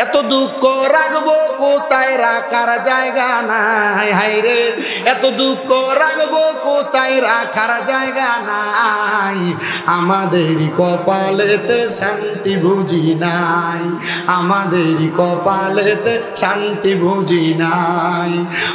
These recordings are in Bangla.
এত দুঃখ রাখবো কোথায় রাখার জায়গা নাই, হায়রে এত দুঃখ রাখবো কোথায় রাখার জায়গা নাই। আমাদের কপালেতে শান্তি বুঝি নাই, আমাদের কপালেতে শান্তি বুঝি নাই।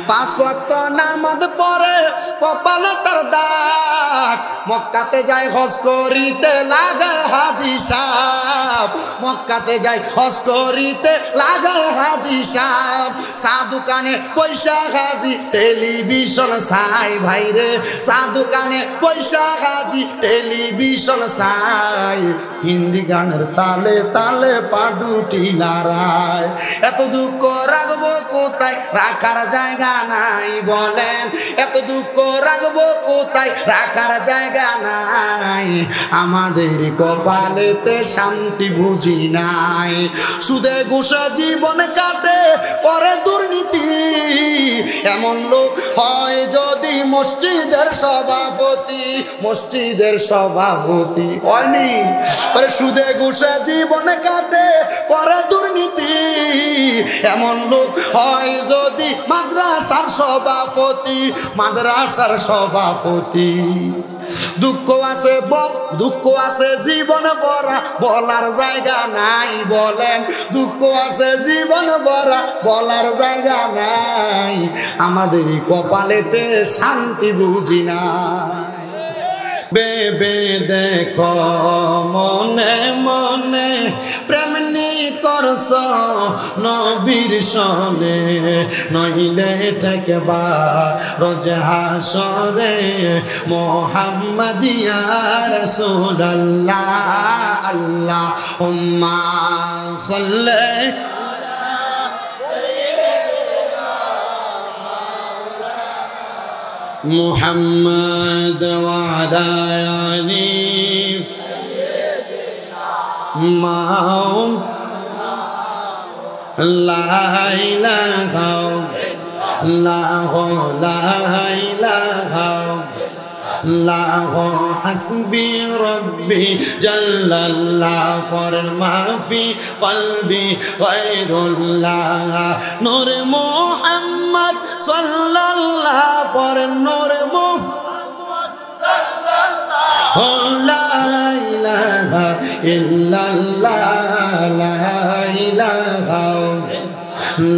5 ওয়াক্ত নামাজ পড়ে কপালে তার দাগ, মক্কাতে যায় হজ করিতে লাগে হাজি সাহেব, মক্কাতে যায় হজ করিতে লাগে হাজি সাহেব। চা দোকানে পয়সা হাজি টেলিভিশন চাই, ভাইরে চা দোকানে পয়সা হাজি টেলিভিশন চাই। হিন্দি গানের তালে তালে পা দুটি নাড়ায়। এত দুঃখ রাখবো কোথায় রাখার জায়গা নাই বলেন, এত দুঃখ রাখবো কোথায় রাখার জায়গা নাই। আমাদের কপালেতে শান্তি বুঝি নাই, সুদে ঘুষে জীবন কাটে পরে দুর্নীতি। এমন লোক হয় যদি মসজিদের সভাপতি, মসজিদের সভাপতি হয়নি। সুদে ঘুষে জীবন কাটে পরে দুর্নীতি। এমন লোক হয় যদি মাদ্রাসার সভাপতি, মাদ্রাসার সভাপতি। দুঃখ আছে দুঃখ আছে জীবন ভরা বলার জায়গা নাই বলেন, দুঃখ আছে জীবন ভরা বলার জায়গা নাই। আমাদের কপালেতে শান্তি বুঝি না। বেবে দেখো মনে মনে প্রেমনি করছ নবীর সনে, নইলে ঠেকবা রোজ হাসরে মুহাম্মাদিয়া রাসূলুল্লাহ। আল্লাহুম্মা সাল্লি মুহাম্মদ ওয়া আলা আলি মাও লা ইলাহা ইল্লাল্লাহু লা ইলাহা ইল্লাহু হাসবি রব্বি জাল্লাল্লাহ পড়েন মাফি কলবি গায়রুল্লাহ। নূর মুহাম্মদ সাল্লাল্লাহ পড়েন নূর মুহাম্মদ সাল্লাল্লাহ লা ইলাহা ইল্লাল্লাহ লা ইলাহা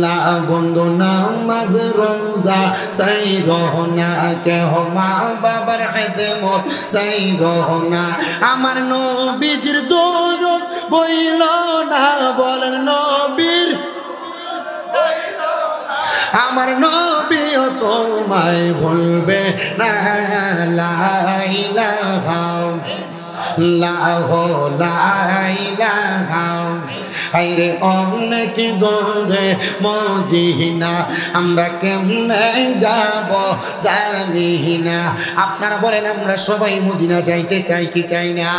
লা। বন্ধু নামাজ রোজা চাই রহনা, কেহ মা বাবার খেদমত চাই রহনা। আমার নবীজির দরুদ বইল না বলেন নবীর, আমার নবীও তোমায় ভুলবে না। লা ইলাহা ইল্লাল্লাহু লা ইলাহা। হায়রে অনেক দূরে মদিনা, আমরা কেমনে যাব জানি না। আপনারা বলেন আমরা সবাই মদিনা যাইতে চাই কি চাই না?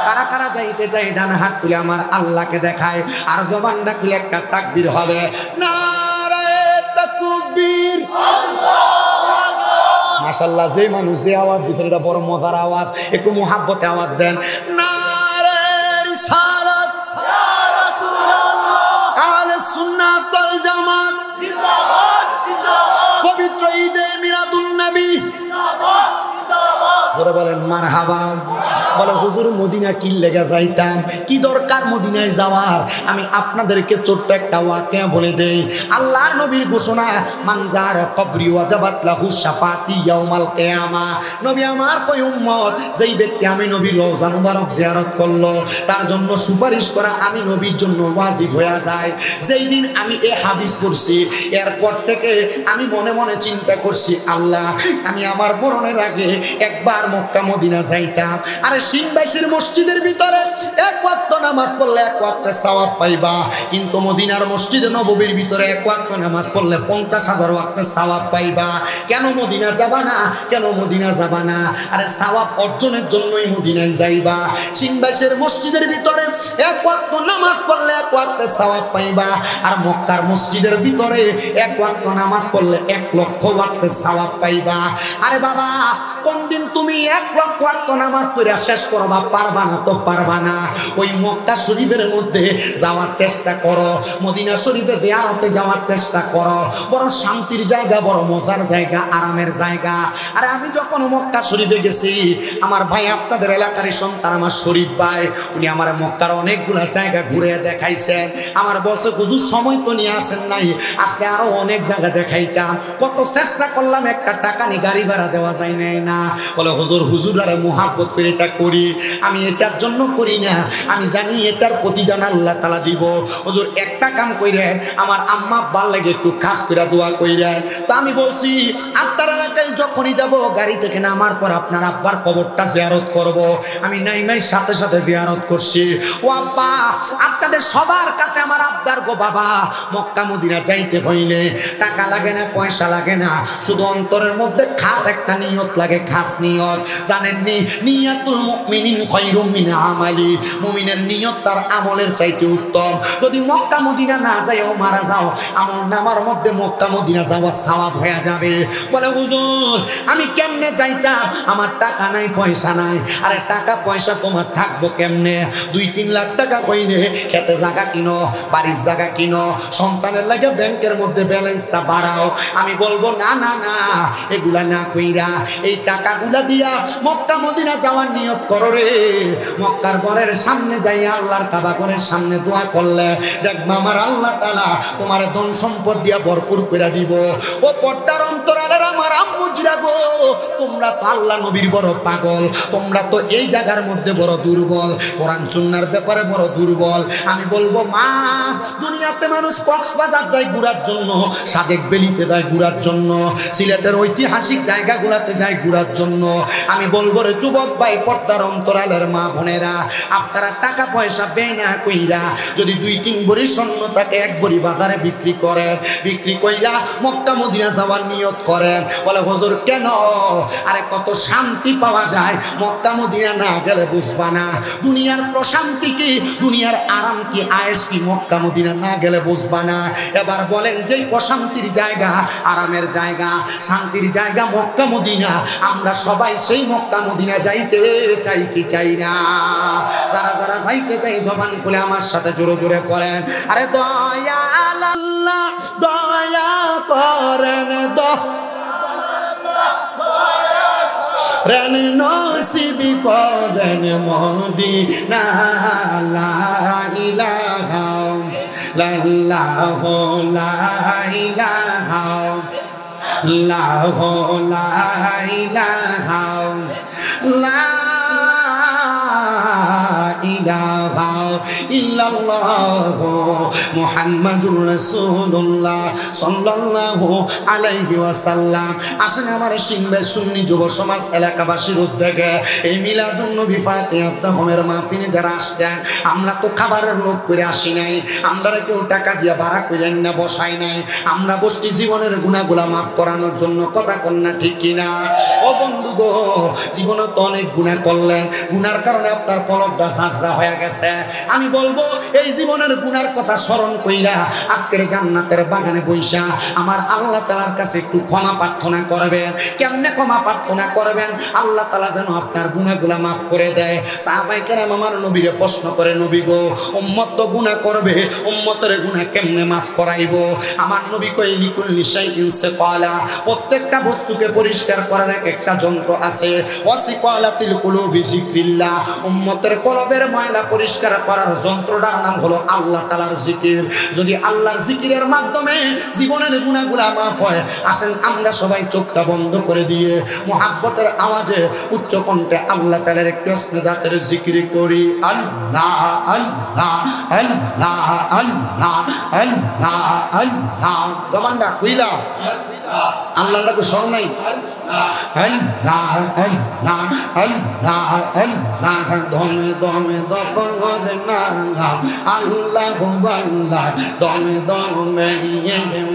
কারা কারা যাইতে চাই ডান হাত তুলে আমার আল্লাহকে দেখায়, আর জবানটা খুলে একটা তাকবীর হবে। নারে তাকবীর আল্লাহু। মাশাআল্লাহ, যে মানুষ যে আওয়াজ দিছেন এটা বড় মজার আওয়াজ, একটু মোহাব্বতে আওয়াজ দেন। নারে রিসালাত ইয়া রাসূলুল্লাহ, আহলে সুন্নাত ওয়াল জামাত জিন্দাবাদ জিন্দাবাদ, পবিত্র ঈদে মিলাদুন নবী জিন্দাবাদ জিন্দাবাদ। জোরে বলেন মারহাবা। বলে হুজুর মদিনা কি লেগে যাইতাম, কি দরকার মদিনায় যাওয়ার? আমি আপনাদেরকে ছোট্ট একটা ওয়াকিয়া বলে দেই। আল্লাহর নবীর ঘোষণা, মান যারা কবরি ওয়াজাবাত লাহু শাফাতি ইয়াউমাল কিয়ামা। নবী আমার কই উম্মত, যেই ব্যক্তি আমি নবীর রওজা মুবারক জিয়ারত করলো তার জন্য সুপারিশ করা আমি নবীর জন্য ওয়াজিব হয়ে যায়। যেই দিন আমি এই হাদিস পড়ছি এরপর থেকে আমি মনে মনে চিন্তা করছি, আল্লাহ আমি আমার মরণের আগে একবার মক্কা মদিনা যাইতাম। আরে সিনবাসীর মসজিদের ভিতরে এক ওয়াক্ত নামাজ পড়লে এক ওয়াক্তে সওয়াব পাইবা, কিন্তু মদিনার মসজিদে নববীর ভিতরে এক ওয়াক্ত নামাজ পড়লে 50,000 ওয়াক্তে সওয়াব পাইবা। কেন মদিনা যাবা না? কেন মদিনা যাবা না? আরে সওয়াব অর্জনের জন্যই মদিনায় যাইবা। সিনবাসীর মসজিদের ভিতরে এক ওয়াক্ত নামাজ পড়লে এক ওয়াক্তে সওয়াব পাইবা, আর মক্কার মসজিদের ভিতরে এক ওয়াক্ত নামাজ পড়লে 1 লক্ষ ওয়াক্তে সওয়াব পাইবা। আরে বাবা, কোন দিন তুমি তুমি 1 লক্ষ ওয়াক্ত নামাজ পড়ে শেষ করবা, পারবা না তো পারবা না। ওই মক্কা শরীফের মধ্যে যাওয়ার চেষ্টা করো, মদিনা শরীফে জিয়ারতে যাওয়ার চেষ্টা করো। বড় শান্তির জায়গা, বড় মজার জায়গা, আরামের জায়গা। আরে আমি যখন মক্কা শরীফে গেছি, আমার ভাই আপনাদের এলাকারই সন্তান আমার শরীফ ভাই, উনি আমার মক্কার অনেকগুলা জায়গা ঘুরে দেখাইছেন। আমার বলছে হুজুর সময় তো নিয়ে আসেন নাই, আজকে আরো অনেক জায়গা দেখাইতাম। কত চেষ্টা করলাম, একটা টাকা নিয়ে গাড়ি ভাড়া দেওয়া যায় নাই না। বলে হুজুর আরে মুহাব্বত করে এটা করি, আমি এটার জন্য করি না, আমি জানি এটার প্রতিদান আল্লাহ তাআলা দিব। হুজুর একটা কাম কইরেন, আমার আম্মা আব্বার লাগে একটু খাস করে দোয়া কইরেন। তো আমি বলছি আপনার এলাকায় যখনই যাব, গাড়ি থেকে নামার পর আপনার আব্বার কবরটা জিয়ারত করব। আমি নাইমাই সাথে সাথে জিয়ারত করছি। ও আব্বা, আপনাদের সবার কাছে আমার আব্দার গো বাবা, মক্কা মদিনা যাইতে হইলে টাকা লাগে না, পয়সা লাগে না, শুধু অন্তরের মধ্যে খাস একটা নিয়ত লাগে, খাস নিয়ত। জানেননি, নিয়াতুল মুমিনিন খায়রুম মিন আমালি, মুমিনের নিয়ত তার আমলের চাইতে উত্তম। যদি মক্কা মদিনা না যাও, মারা যাও, আমল নামার মধ্যে মক্কা মদিনা যাওয়ার সওয়াব হয়ে যাবে। বলে হুজুর আমি কেমনে যাইতাম, আমার টাকা নাই, পয়সা নাই। আরে টাকা পয়সা তোমার থাকবো কেমনে? 2-3 লাখ টাকা কইলে খেতে জায়গা কিনো, বাড়ির জায়গা কিনো, সন্তানের লাগে ব্যাংকের মধ্যে ব্যালেন্সটা বাড়াও। আমি বলবো না না না, এগুলা না কইরা এই টাকাগুলা দিয়া মক্কা মদিনা যাওয়ার নিয়ত করো রে। মক্কার ঘরের সামনে যাই, আল্লাহর কাবা ঘরের সামনে দোয়া করলে দেখবা আমার আল্লাহ তাআলা তোমার ধন সম্পদ দিয়া ভরপুর করে দিব। ও পর্দার অন্তরালের আমার আম্মুজিরা গো, তোমরা তো আল্লাহ নবীর বড় পাগল, তোমরা তো এই জায়গার মধ্যে বড় দুর্বল, কোরআন সুন্নাহর ব্যাপারে বড় দুর্বল। আমি বলবো মা, দুনিয়াতে মানুষ কক্সবাজার যায় ঘোরার জন্য, সাজেক বেলিতে যায় ঘোরার জন্য, সিলেটের ঐতিহাসিক জায়গাগুলোতে যায় ঘোরার জন্য। আমি বলবো রে যুবক ভাই, পর্দার অন্তরালের মা বোনেরা, আপনারা টাকা পয়সা ব্যয় না কইরা যদি 2-3 ভরি স্বর্ণ তাকে 1 ভরি বাজারে বিক্রি করেন, বিক্রি কইরা মক্কা মদিনা যাওয়ার নিয়ত করেন। বলে হুজুর কেন? আরে কত শান্তি পাওয়া যায় মক্কা মদিনা না গেলে বুঝবা না। দুনিয়ার প্রশান্তি কি, দুনিয়ার আরাম কি, আয়েশ কি, মক্কা মদিনা না গেলে বুঝবা না। এবার বলেন, যেই প্রশান্তির জায়গা, আরামের জায়গা, শান্তির জায়গা মক্কা মদিনা, আমরা সবাই সেই মক্কা মদিনা যাইতে চাই কি চাই না? যারা যারা যাইতে চাই জবান খুলে আমার সাথে জোরে জোরে করেন, আরে দয়াল আল্লাহ দয়া করেন, রান নসিবি করেন মদিনা, লা ইলাহা ইল্লাল্লাহু লা ইলাহা ইল্লাল্লাহু লা ইলাহা ইলাহা ইল্লাল্লাহু মুহাম্মাদুর রাসূলুল্লাহ সাল্লাল্লাহু আলাইহি ওয়াসাল্লাম। আসেন আমার সিংবে সুন্নি যুব সমাজ এলাকাবাসীর উদ্যোগে এই মিলাদুন নবী ফাতিহা তাহমের মাহফিলে যারা আসছেন, আমরা তো খাবারের লোক করে আসি নাই, আমরা কেউ টাকা দিয়ে ভাড়া করেন না বসাই নাই, আমরা বসছি জীবনের গুনাহগুলা মাফ করানোর জন্য। কথা কন্যা ঠিক কিনা? ও বন্ধু গো, জীবনে তো অনেক গুনাহ করলেন, গুনার কারণে আপনার কলবটা ঝাঁঝরা হয়ে গেছে। আমি বলবো এই জীবনের গুনার কথা স্মরণ কইরা আজকের জান্নাতের বাগানে বইসা আমার আল্লাহ তাআলার কাছে একটু ক্ষমা প্রার্থনা করবেন। কেমনে ক্ষমা প্রার্থনা করবেন? আল্লাহ তাআলা যেন আপনার গুনাহগুলা মাফ করে দেয়। সাহাবায়ে কেরাম আমার নবীরে প্রশ্ন করে, নবী গো, উম্মত তো গুনাহ করবে, উম্মতের গুনাহ কেমনে মাফ করাইবো? আমার নবী কই, লিকুল্লি শাইইন সিকালা, প্রত্যেকটা বস্তুকে পরিষ্কার করার একটা যন্ত্র আছে। ওয়াসিকালাতিল কুলুবি যিকরিল্লাহ, উম্মতের কলবের ময়লা পরিষ্কার করার যন্ত্রটার নাম হলো আল্লাহ তাআলার জিকির। যদি আল্লাহর জিকিরের মাধ্যমে জীবনের গুনাহগুলা মাফ হয়, আসেন আমরা সবাই চোখটা বন্ধ করে দিয়ে মুহাব্বতের আওয়াজে উচ্চ কণ্ঠে আল্লাহ তাআলার একটু জাতের জিকির করি। আল্লাহ আল্লাহ আল্লাহ আল্লাহ আল্লাহ আল্লাহ, জবানটা খুইলা আল্লাহকে স্মরণ নাই। আল্লাহ আল্লাহ আল্লাহ আল্লাহ, দমে দমে দফর নাম আল্লাহ আল্লাহ, দমে দমে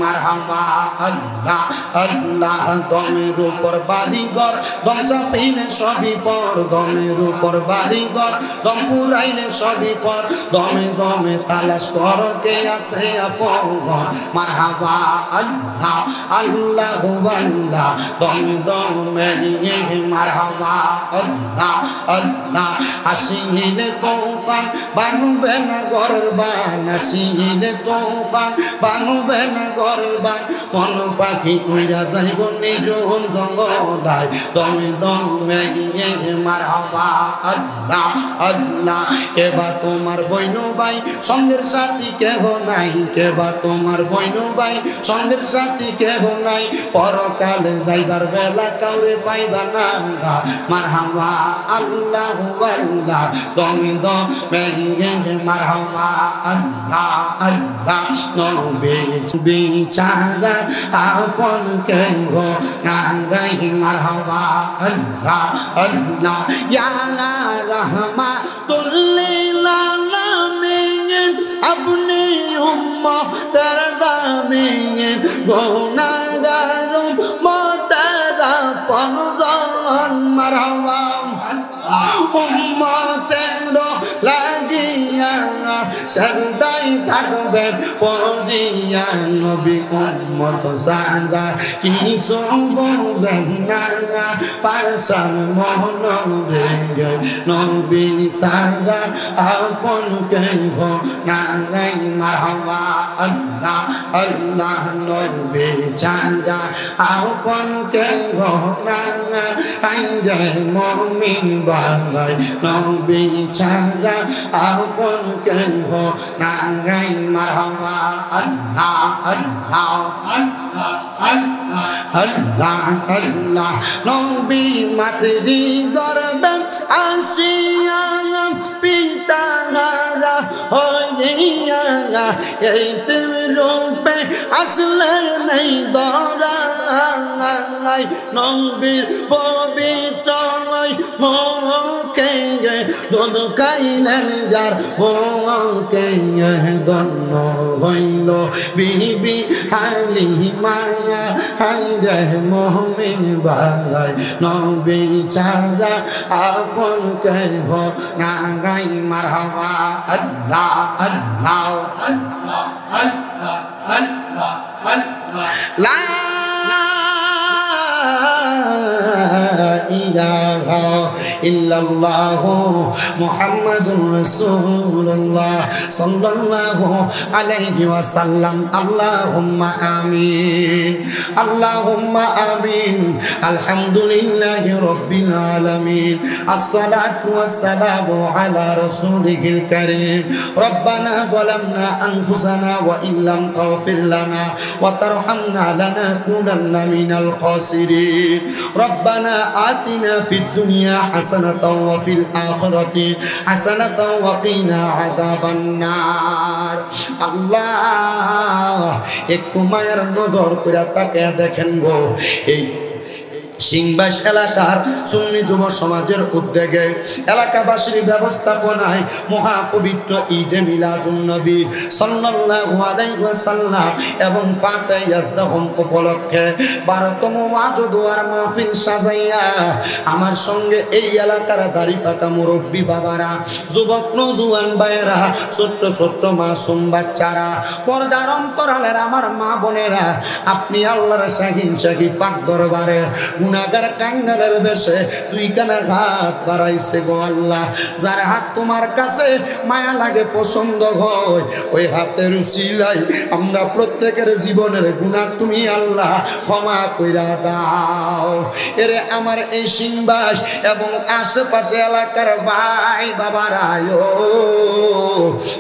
মারহাবা আল্লাহ আল্লাহ, দমের উপর বাড়িঘর দম চাপিলে সবই পর, দমের উপর বাড়িঘর দম পুরাইলে সবই পর, দমে দমে তালাশ কর কে আছে আপন, মারহাবা আল্লাহ আল্লাহ আল্লাহ, দমে দমে দমে মারহাবা আল্লাহ আল্লাহ আসিলে তুফান বানবে না ঘরের বান আসিলে তুফান বানবে না ঘরের বান মন পাখি উইরা যাইব নিঝুম জঙ্গলায় দমে দমে মারহাবা আল্লাহ আল্লাহ কেবা তোমার বইনো ভাই সঙ্গের সাথী কেহ নাই কেবা তোমার বইনো ভাই সঙ্গের সাথী কেহ নাই পরকালে যাইবার বেলা কাউরে পাইবা না মারহাবা আল্লাহ আল্লাহ দমে দমে মারহাবা আল্লাহ আল্লাহ নবী বিচারা আপন কেহ না গাই মারহাবা আল্লাহ আল্লাহ ইয়া রাহমাতুল লিল আলামিন আপনি উম্মতের দামিন গুনাহগার উম্মতের আপনজন মারহাবা উম্মতের লাগিয়া সাজদাই থাকবেন পড়িয়া নবী উম্মত সারা কিছু বুঝেন না পাশান মন রে নবী সারা আপন কেহ না গাই মারহাবা আল্লাহ আল্লাহ নবী সারা আপন কেহ না গাই রে মুমিন বাবাই নবী সারা আপন কেহ না গাই মারহাবা আল্লাহ আল্লাহ আল্লাহ আল্লাহ আল্লাহ নবী মাতৃ গর্বে আসিয়া পিতা হারা হইয়া এই তুমি রূপে আসলে নেই দরাই নবীর পবিত্র মুখে দোন খাইলেন যার মুখে দন্ন হইল বিবি হালিমা হাই রে মুমিন ভাই নবী ছাড়া আপন কেহ না গাই মারহাবা আল্লাহ আল্লাহ আল্লাহ আল্লাহ আল্লাহ আল্লাহ লা ইলাহা ইল্লাল্লাহু মুহাম্মাদুর রাসূলুল্লাহ সাল্লাল্লাহু আলাইহি ওয়াসাল্লাম আল্লাহুম্মা আমিন আল্লাহুম্মা আমিন আলহামদুলিল্লাহি রাব্বিল আলামিন আসসালাতু ওয়াসসালামু আলা রাসূলিল কারীম রব্বানা যালামনা আনফুসানা ওয়া ইল্লাম তাগফির লানা ওয়া তারহামনা লানাকুনান্না মিনাল খাসিরিন রব্বানা আতিনা ফিদ দুনিয়া হাসানাতাও ওয়া ফিল আখিরাতি হাসানাতাও ওয়া কিনা আযাবান নার আল্লাহ একটু মায়ের নজর করে তাকিয়ে দেখেন গো এই সিংবাস এলাকার সুন্নি যুব সমাজের উদ্যোগে এলাকাবাসীর ব্যবস্থাপনায় মহাপবিত্র ঈদে মিলাদুন নবী সাল্লাল্লাহু আলাইহি ওয়াসাল্লাম এবং ফাতে ইয়াজদাহুম উপলক্ষে 12তম ওয়াজ দুয়ার মাহফিল সাজাইয়া আমার সঙ্গে এই এলাকার দাড়ি পাকা মুরব্বী বাবারা যুবক নওজোয়ান ভাইয়েরা ছোট্ট ছোট্ট মাসুম বাচ্চারা পর্দার অন্তরালের আমার মা বোনেরা আপনি আল্লাহর শাহিন শাহী পাক দরবারে গুনাহগার কাঙ্গালের বেশে দুই কানা হাত বাড়াইছে গো আল্লাহ যার হাত তোমার কাছে মায়া লাগে পছন্দ হয় ওই হাতের উসিলায় আমরা প্রত্যেকের জীবনের গুনাহ তুমি আল্লাহ ক্ষমা কইরা দাও এরে আমার এই সিংবাস এবং আশেপাশে এলাকার ভাই বাবারা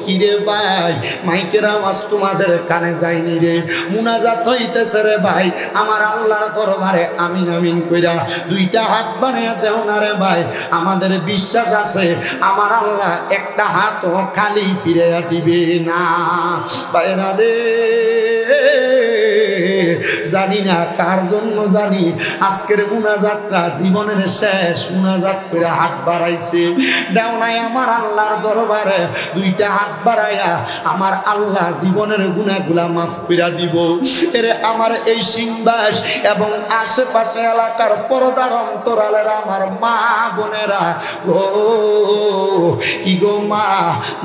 কিরে ভাই মাইকের আওয়াজ তোমাদের কানে যায়নি রে মুনাজাত হইতেছে রে ভাই আমার আল্লাহর দরবারে আমিন আমিন কইরা দুইটা হাত বাড়াইয়া দেও না রে ভাই আমাদের বিশ্বাস আছে আমার আল্লাহ একটা হাতও খালি ফিরাইয়া দিবে না ভাইরা রে জানি না কার জন্য জানি আজকের মুনাজাতটা জীবনের শেষ মুনাজাত করে হাত বাড়াইছে দেও নাই আমার আল্লাহর দরবারে দুইটা হাত বাড়াইয়া আমার আল্লাহ জীবনের গুনাহগুলা মাফ করে দিব এর আমার এই সিংবাস এবং আশেপাশে এলাকার পর্দার অন্তরালের আমার মা বোনেরা গো কি গো মা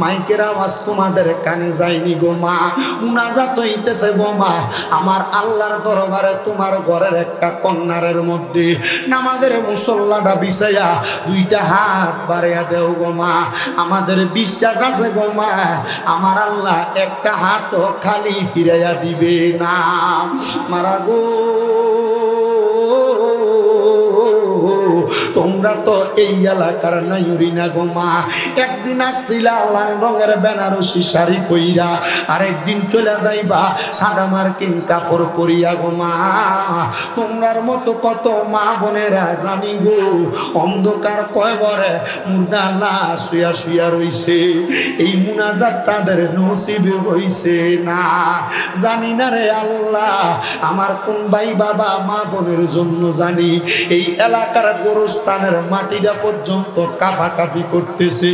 মাইকের আওয়াজ তোমাদের কানে যায়নি গো মা মুনাজাত হইতেছে গো মা আমার আল্লাহর দরবারে তোমার ঘরের একটা কন্যারের মধ্যে নামাজের মুসল্লাটা বিছাইয়া দুইটা হাত বাড়াইয়া দেও গো মা। আমাদের বিশ্বাস আছে গো মা, আমার আল্লাহ একটা হাতও খালি ফিরাইয়া দিবে না। মারা গো, তোমরা তো এই এলাকার নাইরি না গো মা। একদিন আসছিলা লাল রঙের বেনারসি শাড়ি পইরা, আরেকদিন চলে যাইবা সাদা মার্কিন কাপড় পরিয়া গো মা। তোমরার মতো কত মা বোনেরা জানি গো অন্ধকার কয়বরে মুর্দা লাশ শুয়া শুয়া রইছে, এই মুনাজাত তাদের নসিবে হইছে না। জানি না রে আল্লাহ, আমার কোন ভাই বাবা মা বোনের জন্য জানি এই এলাকার গোরস্থানের মাটিটা পর্যন্ত কাফাকাফি করতেছে।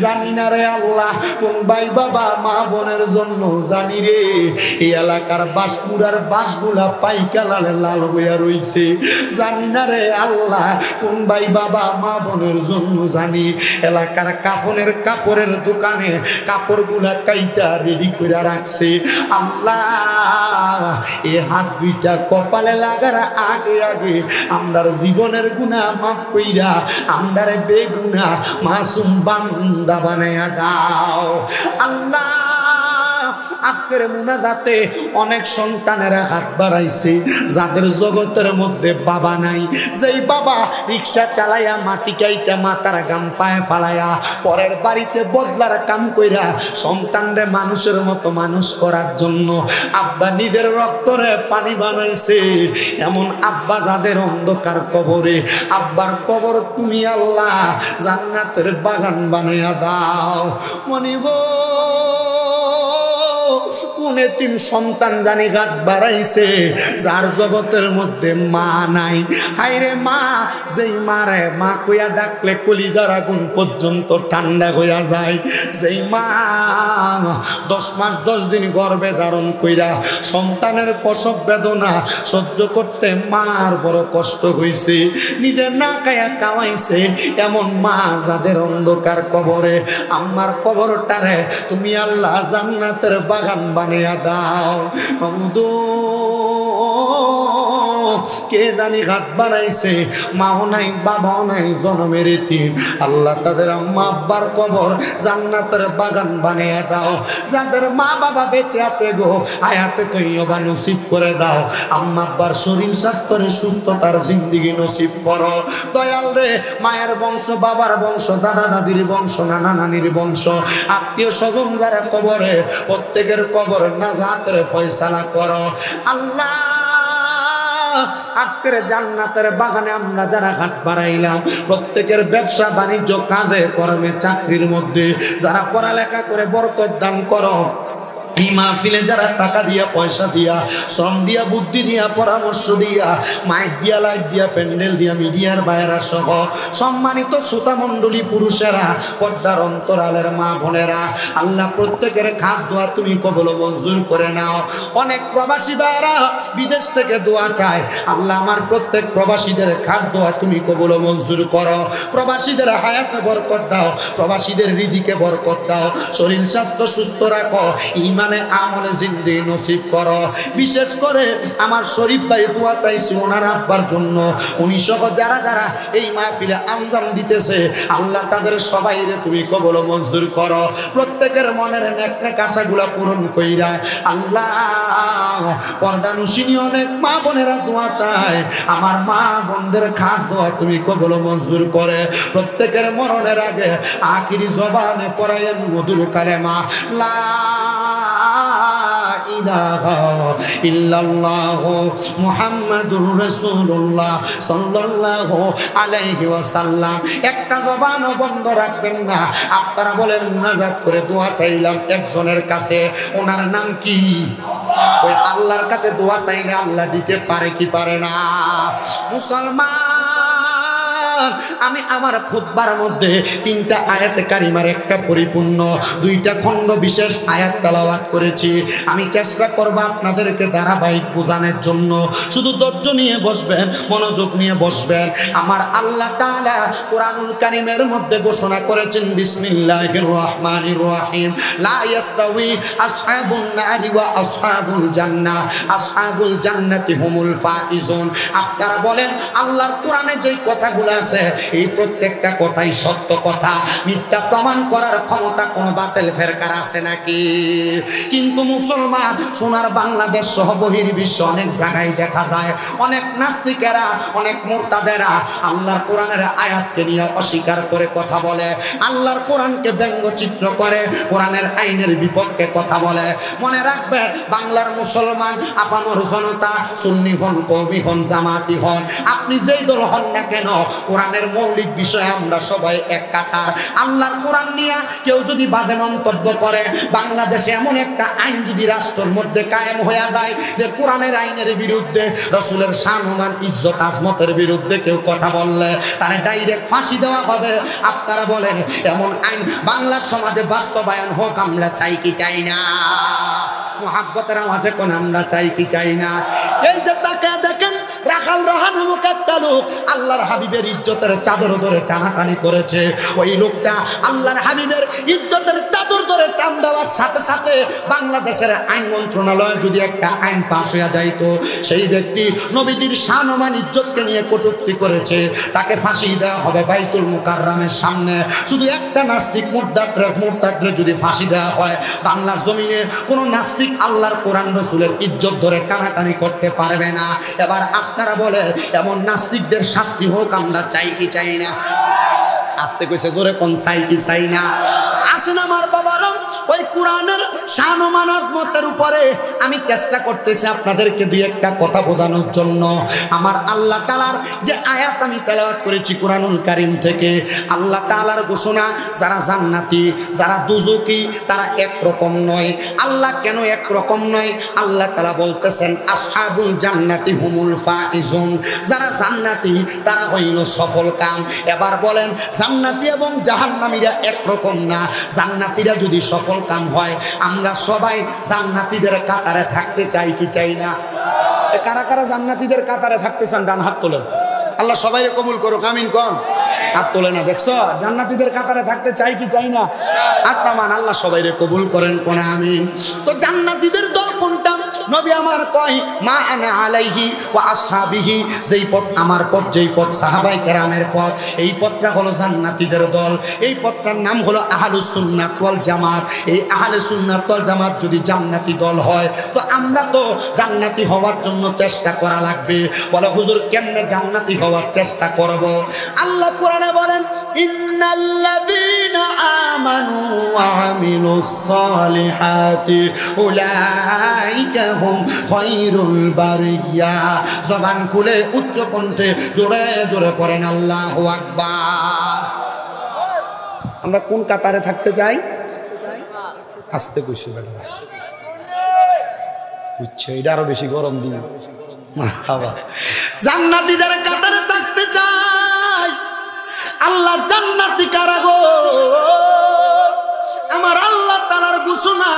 জানি না রে আল্লাহ, কোন ভাই বাবা মা বোনের জন্য জানি রে এই এলাকার বাঁশপুরার বাঁশগুলা পাইকা লাল লাল হইয়া রইছে। জানি না রে আল্লাহ, কোন ভাই বাবা মা বোনের জন্য জানি এলাকার কাফনের কাপড়ের দোকানে কাপড়গুলা কাইটা রেডি করে রাখছে। আল্লাহ, এ হাত দুইটা কপালে লাগার আগে আগে আমরার জীবনের গুনাহ মাফ কইরা আমরারে বেগুনাহ মাসুম বান্দা বানায়া দাও। আল্লাহ, আজকের মুনাজাতে অনেক সন্তানেরা হাত বাড়াইছে যাদের জগতের মধ্যে বাবা নাই। যেই বাবা রিক্সা চালাইয়া মাটি কাইটা মাথার গাম পায়ে ফালাইয়া পরের বাড়িতে বদলার কাম কইরা সন্তানরে মানুষের মতো মানুষ করার জন্য আব্বা নিজের রক্তরে পানি বানাইছে, এমন আব্বা যাদের অন্ধকার কবরে, আব্বার কবর তুমি আল্লাহ জান্নাতের বাগান বানাইয়া দাও। মনিব কোন এতিম সন্তান জানি হাত বাড়াইছে যার জগতের মধ্যে মা নাই। হায়রে মা, যেই মারে মা কইয়া ডাকলে কলিজার আগুন পর্যন্ত ঠান্ডা হইয়া যায়। যেই মা 10 মাস 10 দিন গর্ভে ধারণ কইরা সন্তানের প্রসব বেদনা সহ্য করতে মার বড় কষ্ট হইছে, নিজে না খায়া কামাইছে, এমন মা যাদের অন্ধকার কবরে, আমার কবরটারে তুমি আল্লাহ জান্নাতের বাগান বানিয়ে দাও। কে জানি হাত বাড়াইছে, মাও নাই বাবাও নাই জনমের এতিম, আল্লাহ তাদের আম্মা আব্বার কবর জান্নাতের বাগান বানিয়ে দাও। যাদের মা বাবা বেঁচে আছে গো আয়াতে তৈয়বা নসিব করে দাও। আম্মা আব্বার শরীর স্বাস্থ্যের সুস্থতার জিন্দেগি নসিব করো দয়াল রে। মায়ের বংশ, বাবার বংশ, দাদা দাদির বংশ, নানা নানির বংশ, আত্মীয় স্বজন যারা কবরে, প্রত্যেকের কবর নাজাতের ফয়সালা করো আল্লাহ। আজকের জান্নাতের বাগানে আমরা যারা হাত বাড়াইলাম, প্রত্যেকের ব্যবসা বাণিজ্য কাজে কর্মে চাকরির মধ্যে যারা পড়ালেখা করে বরকত দান করো। এই মাহফিলে যারা টাকা দিয়া, পয়সা দিয়া, শ্রম দিয়া, বুদ্ধি দিয়া, পরামর্শ দিয়া, মাইক দিয়া, লাইট দিয়া, প্যান্ডেল দিয়া, মিডিয়ার বাইরা সহ সম্মানিত শ্রোতা মণ্ডলী, পুরুষেরা, পর্দার অন্তরালের মা বোনেরা, আল্লাহ প্রত্যেকের খাস দোয়া তুমি কবুল মঞ্জুর করে নাও। অনেক প্রবাসী ভাইরা বিদেশ থেকে দোয়া চায়, আল্লাহ আমার প্রত্যেক প্রবাসীদের খাস দোয়া তুমি কবুল মঞ্জুর করো। প্রবাসীদের হায়াতে বরকত দাও, প্রবাসীদের রিজিকে বরকত দাও, শরীর স্বাস্থ্য সুস্থ রাখো, মানে আমলে জিন্দেগি নসিব করো। বিশেষ করে আমার শরীফ ভাই দোয়া চাইছি ওনার আব্বার জন্য, উনি সহ যারা যারা এই মাহফিলে আঞ্জাম দিতেছে, আল্লাহ তাদের সবাইরে তুমি কবুল মঞ্জুর করো। প্রত্যেকের মনের নেক নেক আশাগুলা পূরণ কইরা আল্লাহ। পর্দানুশীনী অনেক মা বোনেরা দোয়া চায়, আমার মা বোনদের খাস দোয়া তুমি কবুল মঞ্জুর করে। প্রত্যেকের মরণের আগে আখিরি জবানে পড়ায়েন মধুর কালেমা লা ইলাহা ইল্লাল্লাহু মুহাম্মাদুর রাসূলুল্লাহ সাল্লাল্লাহু আলাইহি ওয়াসাল্লাম। একটা জবানও বন্ধ রাখবেন না। আপনারা বলেন মুনাজাত করে দোয়া চাইলাম একজনের কাছে, ওনার নাম কি? ওই আল্লাহর কাছে দোয়া চাইলে আল্লাহ দিতে পারে কি পারে না? মুসলমান আমি আমার খুতবার মধ্যে 3টা আয়াত কারিমার একটা পরিপূর্ণ 2টা খণ্ড বিশেষ আয়াত তেলাওয়াত করেছি। আমি চেষ্টা করব আপনাদেরকে ধারাবাহিক বোঝানোর জন্য। শুধু ধৈর্য নিয়ে বসবেন, মনোযোগ নিয়ে বসবেন। আমার আল্লাহ তাআলা কোরআনুল কারীমের মধ্যে ঘোষণা করেছেন বিসমিল্লাহির রহমানির রহিম, লা ইয়াস্তাউই আসহাবুন নারি ওয়া আসহাবুল জান্নাহ, আসহাবুল জান্নাতি হুমুল ফাইজুন। আপনারা বলেন আল্লাহর কোরআনে যেই কথাগুলো আছে এই প্রত্যেকটা কথাই সত্য কথা, মিথ্যা প্রমাণ করার ক্ষমতা কোন বাতিল ফেরকার আছে নাকি? কিন্তু মুসলমান সোনার বাংলাদেশ সহ বহির্বিশ্ব অনেক জায়গায় দেখা যায় অনেক নাস্তিকেরা, অনেক মুরতাদেরা আল্লাহর কোরআনের আয়াতকে নিয়ে অস্বীকার করে কথা বলে, আল্লাহর কোরআনকে ব্যঙ্গচিত্র করে, কোরআনের আইনের বিপক্ষে কথা বলে। মনে রাখবে বাংলার মুসলমান আপামর জনতা, সুন্নি হন, কওমি হন, জামাতি হন, আপনি যেই দল হন না কেন, কোরআনের মৌলিক বিষয়ে আমরা সবাই এক কাতার। আল্লাহর কোরআন নিয়ে কেউ যদি বাজে মন্তব্য করে, বাংলাদেশে এমন একটা আইন যদি রাষ্ট্রের মধ্যে কায়েম হয়ে যায় যে কোরআনের আইনের বিরুদ্ধে, রাসূলের সম্মান ইজ্জত আজমতের বিরুদ্ধে কেউ কথা বললে তারে ডাইরেক্ট ফাঁসি দেওয়া হবে। আপনারা বলেন এমন আইন বাংলার সমাজে বাস্তবায়ন হোক আমরা চাই কি চাই না? মুহাব্বতের আওয়াজে কোন আমরা চাই কি চাই না? এই যে তাকে দেখেন রাখাল রাহা নামক একটা লোক আল্লাহর হাবিবের ইজ্জতের চাদর ধরে টানাটানি করেছে। ওই লোকটা আল্লাহর হাবিবের ইজ্জতের চাদর ধরে টান দেওয়ার সাথে সাথে বাংলাদেশের আইন মন্ত্রণালয়ে যদি একটা আইন পাশ হয়ে যাইতো, সেই ব্যক্তি নবীজির শান-মান ইজ্জতকে নিয়ে কটূক্তি করেছে, তাকে ফাঁসি দেওয়া হবে বাইতুল মুকাররমের সামনে। শুধু একটা নাস্তিক মুরতাদরে যদি ফাঁসি দেওয়া হয়, বাংলার জমিনে কোনো নাস্তিক আল্লাহর কোরআন রাসূলের ইজ্জত ধরে টানাটানি করতে পারবে না। এবার আপনারা বলেন এমন নাস্তিকদের শাস্তি হোক আমরা চাই কি চাই না? আস্তে কইছে জোরে কোন চাই কি চাই না? আসেন আমার বাবারা, ওই কোরআনের শান ও মানবতার উপরে আমি চেষ্টা করতেছি আপনাদেরকে দুই একটা কথা বোঝানোর জন্য। আমার আল্লাহ তাআলার যে আয়াত আমি তেলাওয়াত করেছি কোরআনুল কারীম থেকে, আল্লাহ তাআলার ঘোষণা যারা জান্নাতি যারা দুজকি তারা একরকম নয়। আল্লাহ কেন একরকম নয়? আল্লাহ তাআলা বলতেছেন আসহাবুল জান্নাতি হুমুল ফাইজুন, যারা জান্নাতি তারা হইল সফল কাম। এবার বলেন জান্নাতি এবং জাহান্নামীরা একরকম না। জান্নাতীরা যদি সফল কাম হয়, আমরা সবাই জান্নাতীদের কাতারে থাকতে চাই কি চাই না? কারা কারা জান্নাতীদের কাতারে থাকতে চান ডান হাত তোলেন। আল্লাহ সবাই কবুল করুক, আমিন কোন? হাত তোলে না, দেখছো? জান্নাতীদের কাতারে থাকতে চাই কি চাই না? আত্মান আল্লাহ সবাই কবুল করেন কোন? আমিন। তো জান্নাতীদের দল কোনটা? নবী আমার কয় মা আনা আলাইহি ওয়া আসহাবিহি, যেই পথ আমার পথ, যেই পথ সাহাবায়ে কেরামের পথ, এই পথটা হলো জান্নাতীদের দল। এই পথটার নাম হলো আহলুস সুন্নাত ওয়াল জামাত। এই আহলে সুন্নাত ওয়াল জামাত যদি জান্নাতি দল হয়, তো আমরা তো জান্নাতি হওয়ার জন্য চেষ্টা করা লাগবে। বলে হুজুর কেমনে জান্নাতি হওয়ার চেষ্টা করব? আল্লাহ কোরআনে বলেন ইন্নাল্লাযীনা আমানু ওয়া আমিলুস সালিহাতি উলাইকা হুম খায়রুল বারিয়া। জবান খুলে উচ্চ কণ্ঠে জোরে জোরে পড়েন আল্লাহু আকবার। আমরা কোন কাতারে থাকতে চাই? আস্তে কইছি বেটা, আস্তে কইছি বুঝছে, এটা আরো বেশি গরম দিন। মারহাবা। জান্নাতীদের কাতারে থাকতে চাই। আল্লাহ জান্নাতি কারা গো? আমার আল্লাহ তাআলার ঘোষণা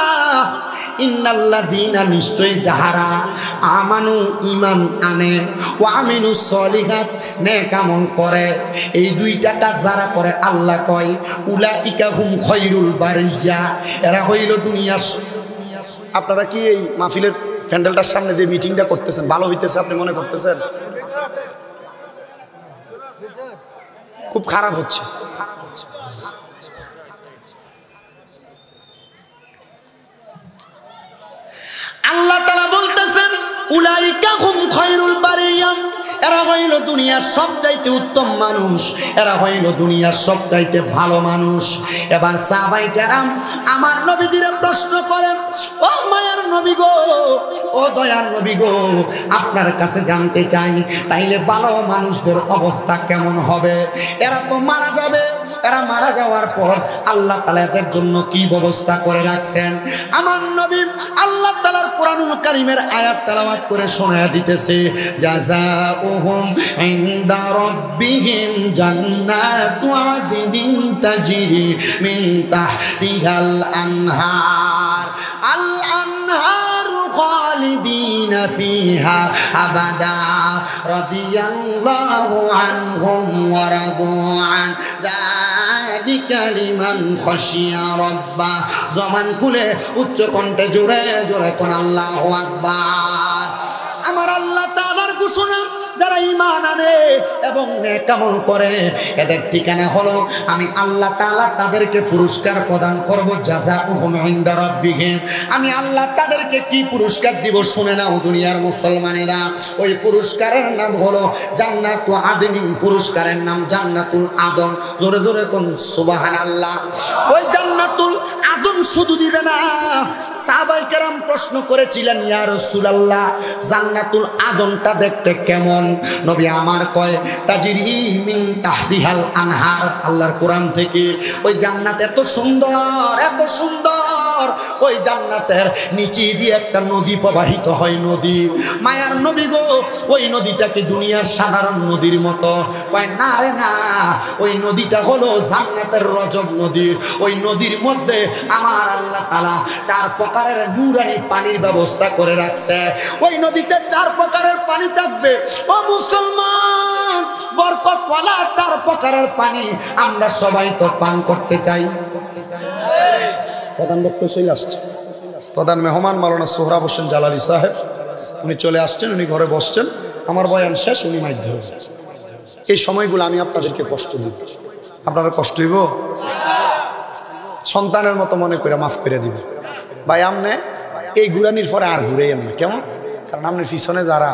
ইন্নাল্লাযীনা, নিশ্চয় যাহারা আমানু ঈমান আনে, ওয়া আমিলুস সলিহাত নেক আমল করে, এই দুইটা কাজ যারা করে আল্লাহ কয় উলাইকা হুম খায়রুল বারিয়া, এরা হইল দুনিয়ার। আপনারা কি এই মাহফিলের প্যান্ডেলটার সামনে যে মিটিংটা করতেছেন ভালো হইতেছে আপনি মনে করতেছেন? খুব খারাপ হচ্ছে। আল্লাহ তাআলা বলতেছেন উলাইকা হুম খায়রুল বারিয়া, এরা হইল দুনিয়ার সবচাইতে উত্তম মানুষ, এরা হইল দুনিয়ার সবচাইতে ভালো মানুষ। এবার সাহাবায়ে কেরাম আমার নবীজিরে প্রশ্ন করেন, ও মায়ার নবী গো, ও দয়ার নবী গো, আপনার কাছে জানতে চাই তাইলে ভালো মানুষদের অবস্থা কেমন হবে? এরা তো মারা যাবে, এরা মারা যাওয়ার পর আল্লাহ তাআলা এদের জন্য কি ব্যবস্থা করে রাখছেন? আমার নবী আল্লাহ তাআলার কোরআনুল কারীমের আয়াত তেলাওয়াত করে শোনায়া দিতেছে, জাযাউহুম ইনদা রাব্বিহিম জান্নাতু আদনিন তাজরি মিন তাহতিহাল আনহার, আল আনহারু খালিদিনা ফিহা আবাদা রাদিয়াল্লাহু আনহুম ওয়া রাদু আন যালিকা লিমান খাশিয়া রাব্বাহ। জবান খুলে উচ্চ কণ্ঠে জোরে জোরে কোন আল্লাহু আকবার। আমার আল্লাহ তাআলার ঘোষণা, যারা ঈমান আনে এবং নেক আমল করে এদের ঠিকানা হলো আমি আল্লাহ তাআলা তাদেরকে পুরস্কার প্রদান করব, জাযাউহুম ইনদা রাব্বিহিম। আমি আল্লাহ তাদেরকে কি পুরস্কার দিব শুনে নাও দুনিয়ার মুসলমানেরা। ওই পুরস্কারের নাম হলো জান্নাতু আদনিন, পুরস্কারের নাম জান্নাতুল আদন। জোরে জোরে কোন সুবহানাল্লাহ। ওই জান্নাতুল আদন শুধু দিবে না, সাহাবায়ে কেরাম প্রশ্ন করেছিলেন, ইয়া রাসূলুল্লাহ জান্নাতুল আদনটা দেখতে কেমন? নবী আমার কয়, তাজরি মিন তাহতিহাল আনহার। আল্লাহর কোরআন থেকে ওই জান্নাত এত সুন্দর, এত সুন্দর, ওই জান্নাতের নিচে দিয়ে একটা নদী প্রবাহিত হয়, নদী। মায়ার নবী গো, ওই নদীটাকে দুনিয়ার সাধারণ নদীর মতো কয় না রে না, ওই নদীটা হলো জান্নাতের রজব নদী। ওই নদীর মধ্যে আমার আল্লাহ তাআলা 4 প্রকারের নূরানি পানির ব্যবস্থা করে রাখছে। ওই নদীতে 4 প্রকারের পানি থাকবে। ও মুসলমান, বরকতওয়ালা 4 প্রকারের পানি আমরা সবাই তো পান করতে চাই। প্রধান বক্তা চলে আসছে, প্রধান মেহমান মাওলানা সোহরাব হোসেন জালালি সাহেব, উনি চলে আসছেন, উনি ঘরে বসছেন। আমার বয়ান শেষ, উনি মাইক ধরবেন। এই সময়গুলো আমি আপনাদেরকে কষ্ট দিব, আপনারা কষ্ট হইব, সন্তানের মতো মনে করে মাফ করে দিব। ভাই আমনে এই ঘুরানির পরে আর ঘুরে এমনি কেমন, কারণ আপনি পিছনে যারা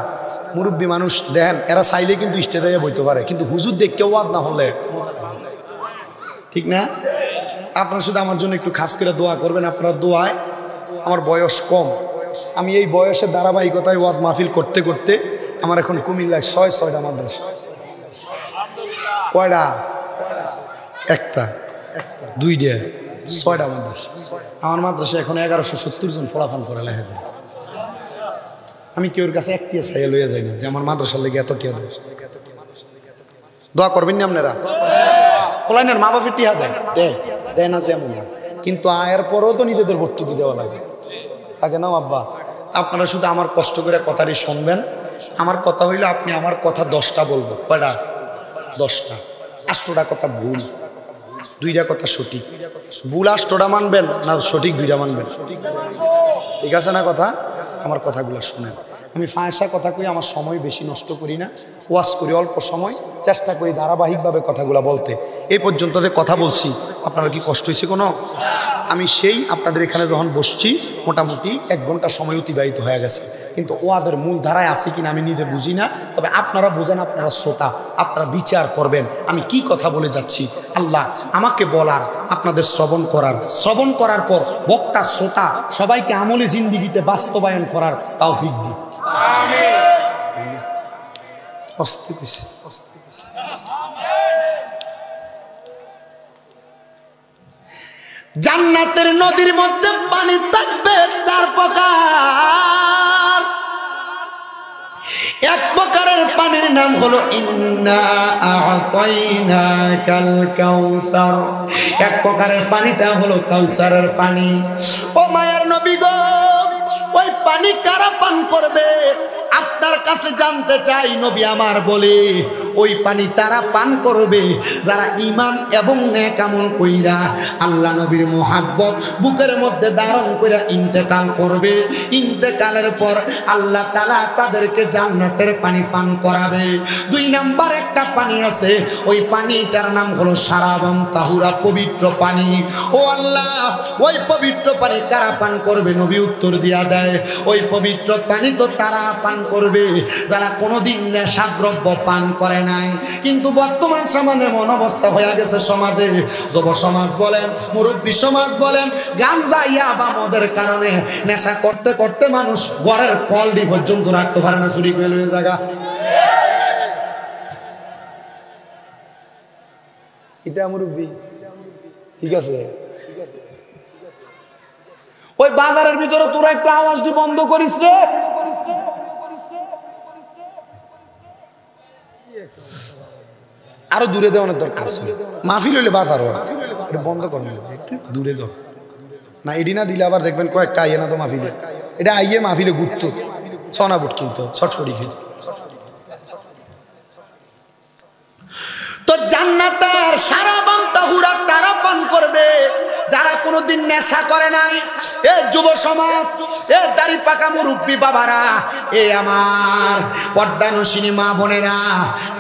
মুরব্বী মানুষ দেখেন, এরা চাইলে কিন্তু স্টেজে বইতে পারে, কিন্তু হুজুর দেখে ওয়াজ না হলে ঠিক না। আপনারা শুধু আমার জন্য একটু খাস করে দোয়া করবেন। আপনারা দোয়ায়, আমার বয়স কম, আমি এই বয়সে ধারাবাহিকতায় ওয়াজ মাহফিল করতে করতে আমার এখন কুমিল্লায় 6-6টা মাদ্রাসা। কয়টা? একটা, 2টা, 6টা মাদ্রাসা। আমার মাদ্রাসা এখন 1170 জন ফলাফল করে লেখা। আমি কেউর কাছে একটিয়া ছাইয়া লইয়া যাই না যে আমার মাদ্রাসার লেগে এত টিয়া দেয়। দোয়া করবেন না আপনারা? ফলাইনের মা বাপের টিয়া দেয় না যেমন, কিন্তু আয়ের পরেও তো নিজেদের ভর্তুকি দেওয়া লাগে, থাকে না আব্বা? আপনারা শুধু আমার কষ্ট করে কথাটি শুনবেন। আমার কথা হইলো, আপনি আমার কথা 10টা বলবো। কয়টা? 10টা। 8টা কথা ভুল, 2টা কথা সঠিক। ভুল 8টা মানবেন না সঠিক 2টা মানবেন? ঠিক আছে না কথা? আমার কথাগুলো শুনেন। আমি ফাঁসা কথা কই, আমার সময় বেশি নষ্ট করি না, ওয়াজ করি অল্প সময়, চেষ্টা করি ধারাবাহিকভাবে কথাগুলো বলতে। এই পর্যন্ত যে কথা বলছি আপনারা কি কষ্ট হয়েছে কোনো? আমি সেই আপনাদের এখানে যখন বসছি মোটামুটি 1 ঘন্টা সময় অতিবাহিত হয়ে গেছে, কিন্তু ওয়াদের মূল ধারায় আছে কিনা আমি নিজে বুঝি না। তবে আপনারা বোঝেন, আপনারা শ্রোতা, আপনারা বিচার করবেন আমি কি কথা বলে যাচ্ছি। আল্লাহ আমাকে বলার, আপনাদের শ্রবণ করার পর বক্তা শ্রোতা সবাইকে আমলে জিন্দিগিতে বাস্তবায়ন করার তৌফিক দিন। জান্নাতের নদীর মধ্যে পানি থাকবে 4 প্রকার। 1 প্রকারের পানির নাম হলো ইন্না আ'তাইনাকাল কাউসার। 1 প্রকারের পানিটা হলো কাউসারের পানি। ও মায়ার নবী গো, ওই পানি কারা পান করবে? আপনার কাছে জানতে চাই। নবী আমার বলে, ওই পানি তারা পান করবে যারা ঈমান এবং নেক আমল কইরা আল্লাহ নবীর মুহাব্বত বুকের মধ্যে ধারণ কইরা ইন্তেকাল করবে। ইন্তেকালের পর আল্লাহ তাআলা তাদেরকে জান্নাতের পানি পান করাবে। 2 নাম্বার একটা পানি আছে, ওই পানিটার নাম হলো সারাবাম তাহুরা, পবিত্র পানি। ও আল্লাহ, ওই পবিত্র পানি কারা পান করবে? নবী উত্তর দিয়া দেয়, ওই পবিত্র পানি তো তারা পান করবে যারা কোনোদিন নেশাদ্রব্য পান করে নাই। কিন্তু বর্তমান সমাজে এমন অবস্থা হয়ে গেছে, সমাজে যুব সমাজ বলেন, মুরব্বী সমাজ বলেন, গাঞ্জা ইয়াবা মদের কারণে নেশা করতে করতে মানুষ ঘরের কলডি পর্যন্ত রাখতে পারে না, চুরি করে লয়ে জায়গা। এটা মুরব্বী ঠিক আছে। ওই বাজারের ভিতরে তোরা একটু আওয়াজটি বন্ধ করিস রে। আরো দূরে দেওয়ানোর দরকার আছে। মাহফিল হইলে বাজার হয়, এটা বন্ধ করবে, একটু দূরে দাও না। এডি না দিলে আবার দেখবেন কয়েকটা আইয়ে না তো মাহফিলে, এটা আইয়ে মাহফিলে ঘুরতো সনা বুট কিনতো ছটফড়ি খেত। তো জান্নাতের সারা বান্তাহুরা তারা পান করবে যারা কোনোদিন নেশা করে নাই। এ যুব সমাজ, এ দাড়ি পাকা মুরব্বী বাবারা, এ আমার পর্দানসিনী মা বোনেরা,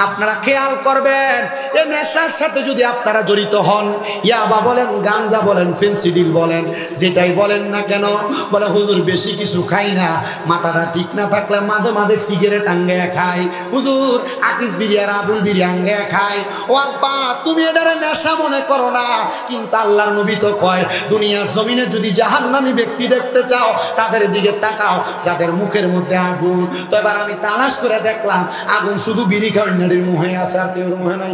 আপনারা খেয়াল করবেন, এ নেশার সাথে যদি আপনারা জড়িত হন, ইয়াবা বলেন, গাঞ্জা বলেন, ফেন্সিডিল বলেন, যেটাই বলেন না কেন, বলে হুজুর বেশি কিছু খাই না, মাথাটা ঠিক না থাকলে মাঝে মাঝে সিগারেট আঙ্গে খাই, হুজুর আকিস বিড়ি আর আবুল বিড়ি আঙ্গে খাই। ও আব্বা, তুমি এটারে নেশা মনে করো না, কিন্তু আল্লাহর নবী তো কয় দুনিয়ার জমিনে যদি জাহান্নামী ব্যক্তি দেখতে চাও তাদের দিকে তাকাও যাদের মুখের মধ্যে আগুন। তো এবার আমি তালাশ করে দেখলাম আগুন শুধু বিড়ি খাওয়ার মুহে আছে, আর কেউ মুহে নাই।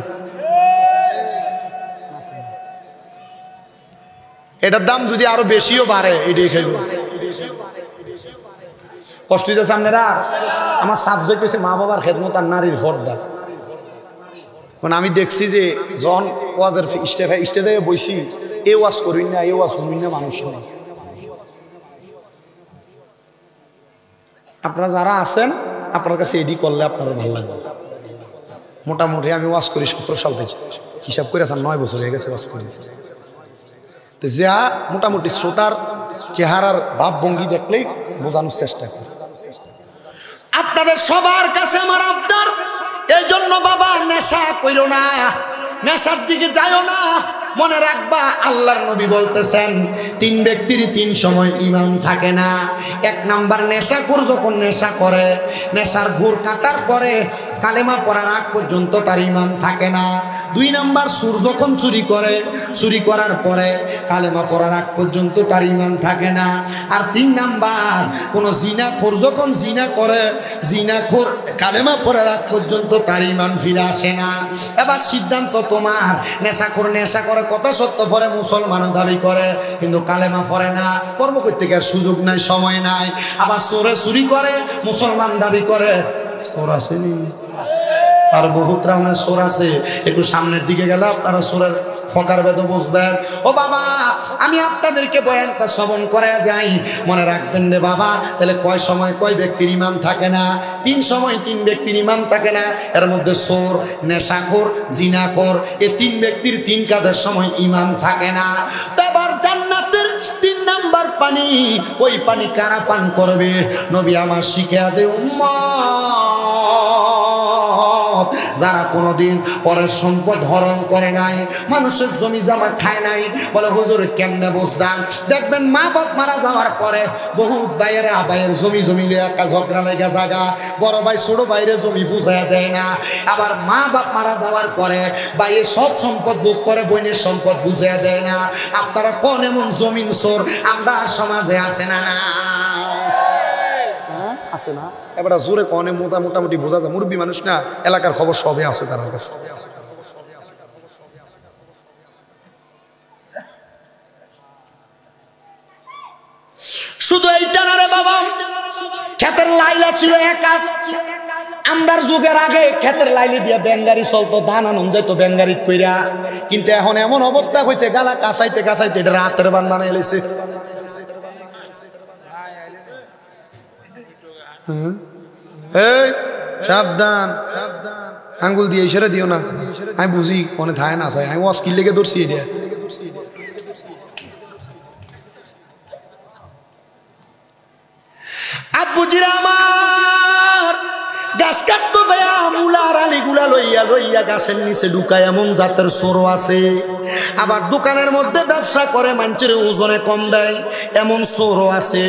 এটার দাম যদি আরো বেশিও বাড়ে এটাই খাইব। কষ্ট হইতেছে আপনারা? আমার সাবজেক্ট হচ্ছে মা বাবার খেদমত আর নারীর পর্দা। মানে আমি দেখছি যে যখন ওয়াজের স্টেজে বইছি, এ ওয়াজ করি না, এ ওয়াজ শুনি না, মানুষ শোনে। আপনারা যারা আছেন আপনার কাছে এডি করলে আপনার ভালো লাগবে। মোটামুটি আমি ওয়াজ করি 17 সাল থেকে, হিসাব করে 9 বছর হয়ে গেছে ওয়াজ করেছি। তো যা মোটামুটি শ্রোতার চেহারার ভাবভঙ্গি দেখলেই বোঝানোর চেষ্টা করি। আপনাদের সবার কাছে আমার আবদার, এই জন্য বাবা নেশা কইরো না, নেশার দিকে যাইও না। মনে রাখবা আল্লাহর নবী বলতেছেন 3 ব্যক্তির 3 সময় ঈমান থাকে না। 1 নাম্বার নেশাখোর যখন নেশা করে, নেশার ঘোর কাটার পরে কালেমা পড়ার আগ পর্যন্ত তার ঈমান থাকে না। 2 নাম্বার সুর যখন চুরি করে, চুরি করার পরে কালেমা পড়ার আগ পর্যন্ত তার ঈমান থাকে না। আর 3 নাম্বার কোন জিনাখোর যখন জিনা করে, জিনাখোর কালেমা পড়ার আগ পর্যন্ত তার ঈমান ফিরে আসে না। এবার সিদ্ধান্ত তোমার, নেশাখোর নেশা করে কথা সত্য পরে মুসলমানও দাবি করে কিন্তু কালেমা পড়ে না, কর্ম করতে গিয়ে সুযোগ নাই, সময় নাই। আবার চোরে চুরি করে মুসলমান দাবি করে, চোর আসেনি আর বহুত রাউনের চোর আছে। একটু সামনের দিকে গেলে আপনারা চোরের ফকার বেদ বুঝবেন। ও বাবা, আমি আপনাদেরকে বয়ানটা শ্রবণ করে যাই, মনে রাখবেন রে বাবা। তাহলে কয় সময় কয় ব্যক্তির ঈমান থাকে না? 3 সময় 3 ব্যক্তির ঈমান থাকে না। এর মধ্যে চোর, নেশাখোর, জিনাখোর, এই 3 ব্যক্তির 3 কাজের সময় ঈমান থাকে না। তো এবার জান্নাতের 3 নাম্বার পানি, ওই পানি কারা পান করবে? নবী আমার শিখিয়া দে উম্মত, যারা কোনোদিন পরের সম্পদ হরণ করে নাই, মানুষের জমি জমা খায় নাই। বলে হুজুর কেমনে বুঝতাম? দেখবেন মা বাপ মারা যাওয়ার পরে বহুত ভাইয়েরা ভাইয়ের জমি জমিলে একটা ঝগড়া লেগে জায়গা, বড় ভাই ছোট ভাইরে জমি বুঝাইয়া দেয় না। আবার মা বাপ মারা যাওয়ার পরে ভাইয়ের সব সম্পদ ভোগ করে, বোনের সম্পদ বুঝাইয়া দেয় না। আপনারা কোন এমন জমিন চোর আমরা সমাজে আছে না? না আছে না? এবার জোরে কনে মোটামুটি বোঝা যায়, মুরব্বী মানুষ না, এলাকার খবর সবই আছে তার কাছে। শুধু এইটা না রে বাবা, ক্ষেতের লাইলা ছিল একা। আমরার যুগের আগে ক্ষেতের লাইলি দিয়া ব্যাঙ্গারি চলতো, ধান আনন যেত ব্যাঙ্গারিত কইরা। কিন্তু এখন এমন অবস্থা হয়েছে, গালা কাঁচাইতে কাঁচাইতে এটা রাতের বান বানাই লেছে। এই সাবধান, আঙ্গুল দিয়ে ইশারা দিও না। আমি বুঝি কোনে থায় না থায়, আমি অস্কিল লেগে ধরছি এটা। আব্বুজিরা আমার গাছ কাটতো যায়, মূলার আলিগুলা লইয়া লইয়া গাছের নিচে ঢুকায়, এমন জাতের চোরও আছে। আবার দোকানের মধ্যে ব্যবসা করে, মানুষের ওজনে কম দেয়, এমন চোরও আছে।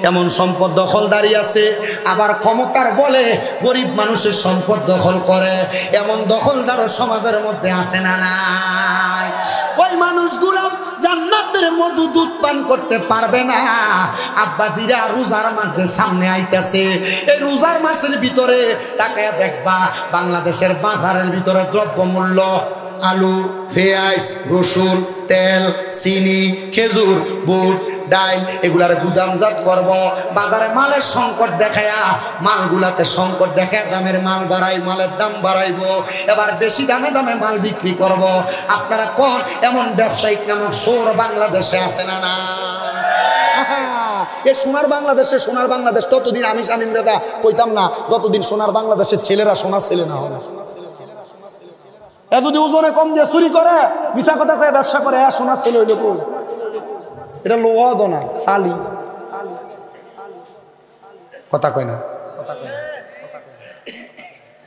এমন সম্পদ দখলদারি আছে। আবার ক্ষমতার বলে গরিব মানুষের সম্পদ দখল করে, এমন দখলদারও সমাজের মধ্যে আছে না নাই? ওই মানুষগুলো জান্নাতের মধু দুধ পান করতে পারবে না। আব্বাজিরা রোজার মাসের সামনে আইতাছে, এই রোজার মাসের ভিতরে তাকায়া দেখবা বাংলাদেশের বাজারের ভিতরে দ্রব্যমূল্য, আলু, পেঁয়াজ, রসুন, তেল, চিনি, খেজুর, বুট, ডাল এগুলার গুদামজাত করব, বাজারে মালের সংকট দেখায়া মালগুলাতে সংকট দেখায় দামের মাল বাড়াই, মালের দাম বাড়াইবো, এবার বেশি দামে দামে মাল বিক্রি করব। আপনারা কোন এমন ব্যবসায়িক নামক চোর বাংলাদেশে আছে না? না, এ সোনার বাংলাদেশে, সোনার বাংলাদেশ ততদিন আমি শামীম রেজা কইতাম না যতদিন সোনার বাংলাদেশের ছেলেরা সোনার ছেলে না হবে। এ যদি ওজনে কম দিয়ে চুরি করে, মিছা কথা কয়ে ব্যবসা করে, সোনার ছেলে হইল কই? এটা লোহা দনা সালি কথা কয় না,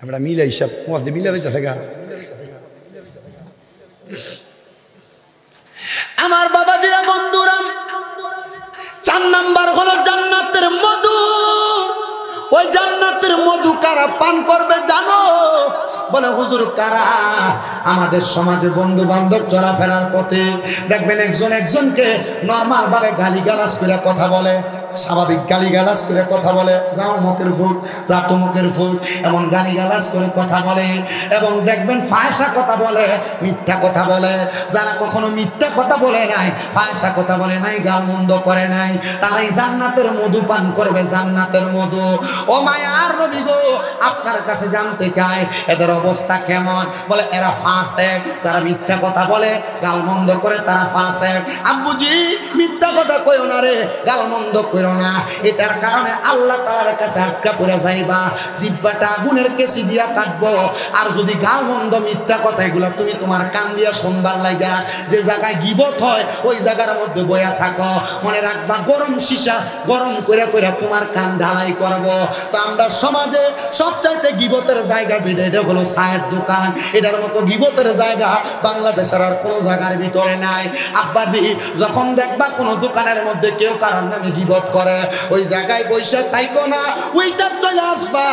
আমরা মিলে হিসাব মিলে দিতেছে গা। আমার বাবা জিরা বন্ধুরা, 4 নাম্বার হলো জান্নাতের মধু। ওই জান্নাতের মধু কারা পান করবে জানো? বলে হুজুর কারা? আমাদের সমাজে বন্ধু বান্ধব চলাফেরার পথে দেখবেন একজন একজনকে নরমাল ভাবে গালিগালাজ করে কথা বলে, স্বাভাবিক গালিগালাজ করে কথা বলে, যাও মুখের ফুট, যা তো মুখের ফুট, এমন গালিগালাজ করে কথা বলে। এবং দেখবেন ফায়সা কথা বলে, মিথ্যা কথা বলে। যারা কখনো মিথ্যা কথা বলে নাই, ফায়সা কথা বলে নাই, গাল মন্দ করে নাই, তারাই জান্নাতের মধু পান করবে, জান্নাতের মধু। ও মায়ার নবী গো, আপনার কাছে জানতে চাই এদের অবস্থা কেমন? বলে এরা ফাসেক, যারা মিথ্যা কথা বলে, গাল মন্দ করে, তারা ফাসেক। আব্বুজি মিথ্যা কথা কইও না রে, গাল মন্দ কইও না, এটার কারণে আল্লাহ তাআলার কাছে আটকা পড়ে যাইবা, জিহ্বাটা আগুনের কেসি দিয়া কাটবো। আর যদি গাল মন্দ মিথ্যা কথা এগুলা তুমি তোমার কান দিয়া শুনবার লাগা, যে জায়গায় গীবত হয় ওই জায়গার মধ্যে বয়া থাকো, মনে রাখবা গরম সীসা গরম করে করে তোমার কান ঢালাই করবো। তো আমরা সমাজে সবচাইতে গীবতের জায়গা যেটা, এটা হলো চায়ের দোকান। এটার মতো গীবতের জায়গা বাংলাদেশের আর কোনো জায়গার ভিতরে নাই। আব্বাদি যখন দেখবা কোনো দোকানের মধ্যে কেউ কারোর নামে গীবত করে, ওই জায়গায় বসে থাইকো না, ওইটা চলে আসবা।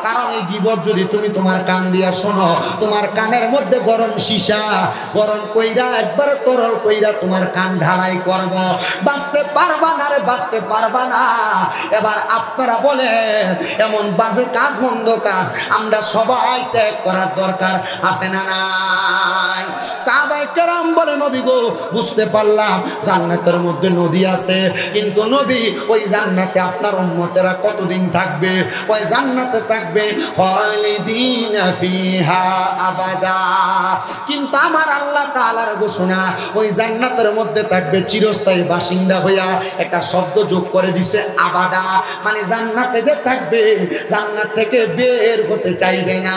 কারণ এই গীবত যদি তুমি তোমার কান দিয়া শোনো, তোমার কানের মধ্যে গরম সীসা গরম কইরা একবারে তরল কইরা তোমার কান ঢালাই করব, বাঁচতে পারবা না রে, বাঁচতে পারবা না। এবার আপনারা বলেন এমন বাজে কাজ, মন্দ কাজ আমরা সবাই ত্যাগ করার দরকার আছে না নাই? সাহাবায়ে কেরাম বলে নবী গো, বুঝতে পারলাম জান্নাতের মধ্যে নদী আছে, কিন্তু নবী ওই জান্নাতে আপনার উম্মতেরা কতদিন থাকবে? ওই জান্নাতে থাকবে খালিদিনা ফিহা আবাদা। কিন্তু আমার আল্লাহ তাআলার ঘোষণা ওই জান্নাতের মধ্যে থাকবে চিরস্থায়ী বাসিন্দা হইয়া, একটা শব্দ যোগ করে দিছে আবাদা, মানে জান্নাতে যে থাকবে, জান্নাত থেকে বের হতে চাইবে না।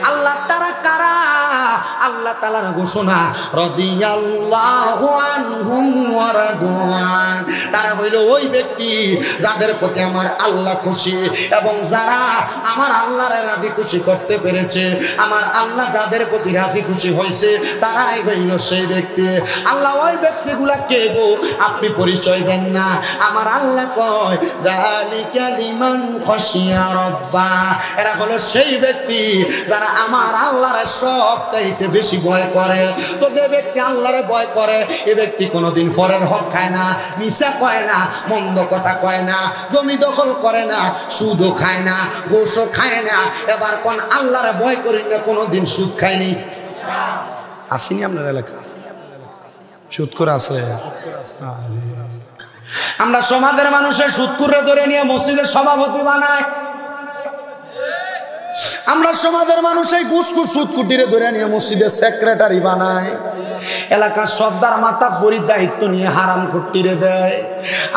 আল্লাহ তাআলা কারা? আল্লাহ তাআলার ঘোষণা রাদিয়াল্লাহু আনহুম ওয়া রাদওয়ান। তারা হইল ওই ব্যক্তি যাদের প্রতি আমার আল্লাহ খুশি, এবং যারা আমার আল্লাহর রাজি খুশি করতে পেরেছে, আমার আল্লাহ যাদের প্রতি রাজি খুশি হয়েছে, তারাই হইল সেই ব্যক্তি। আল্লাহ ওই ব্যক্তিগুলা কে গো? আপনি পরিচয় দেন না। আমার আল্লাহ কয় যালিকা লিমান খাশিয়া রাব্বা, এরা হলো সেই ব্যক্তি যারা আমার আল্লাহর সবচাইতে বেশি ভয় করে। তো যে ব্যক্তি আল্লাহরে ভয় করে, এ ব্যক্তি কোনোদিন পরের হক খায় না, মিছা কয় না, মন্দ কথা কয় না, জমি দখল করে না, সুদও খায় না, ঘুষও খায় না। এবার কোন আল্লাহরে ভয় করি না, কোনোদিন সুদ খায়নি? আসেনি আপনার এলাকা? সুদ করে আছে? আমরা সমাজের মানুষের সুদ করে ধরে নিয়ে মসজিদের সভাপতি বানায়। আমরা সমাজের মানুষ এই ঘুষখুর সুদকুটিরে ধরে নিয়ে মসজিদের সেক্রেটারি বানায়। এলাকার সর্দার মাতা বড়ির দায়িত্ব নিয়ে হারাম খুঁটিরে দেয়।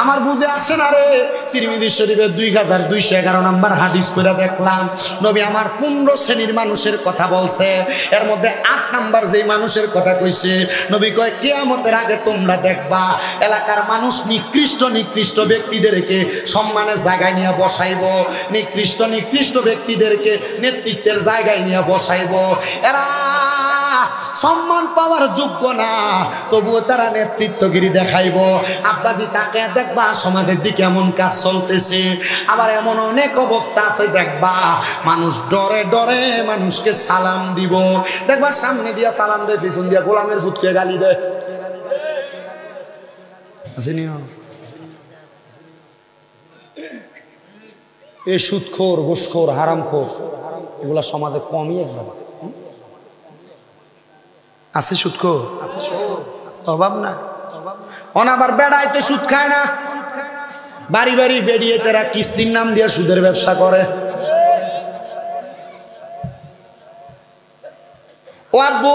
আমার বুঝে আসে না রে। তিরমিজি শরীফের 2211 নম্বর হাদিস পড়ে দেখলাম, নবী আমার 15 শ্রেণীর মানুষের কথা বলছে, এর মধ্যে 8 নাম্বার যেই মানুষের কথা কইছে, নবী কয় কিয়ামতের আগে তোমরা দেখবা এলাকার মানুষ নিকৃষ্ট নিকৃষ্ট ব্যক্তিদেরকে সম্মানের জায়গায় নিয়ে বসাইবো, নিকৃষ্ট নিকৃষ্ট ব্যক্তিদেরকে নেতৃত্বের জায়গায় নিয়ে বসাইবো। এরা সম্মান পাওয়ার যোগ্য না, তবুও তারা নেতৃত্বগিরি দেখাইবো। আব্বাজি তাকে দেখবা সমাজের দিকে এমন কাজ চলতেছে। আবার এমন অনেক অবস্থা আছে দেখবা মানুষ ডরে ডরে মানুষকে সালাম দিব, দেখবা সামনে দিয়া সালাম দেয়, পিছন দিয়া গোলামের ভূতকে গালি দেয়। এই সুদখোর, ঘুষখোর, হারামখোর এগুলা সমাজে কমই একবার আছে। সুদখোর অভাব না। অনাবার বেড়াইতে সুদ খায় না, বাড়ি বাড়ি বেরিয়ে তারা কিস্তির নাম দিয়ে সুদের ব্যবসা করে। ও আব্বু,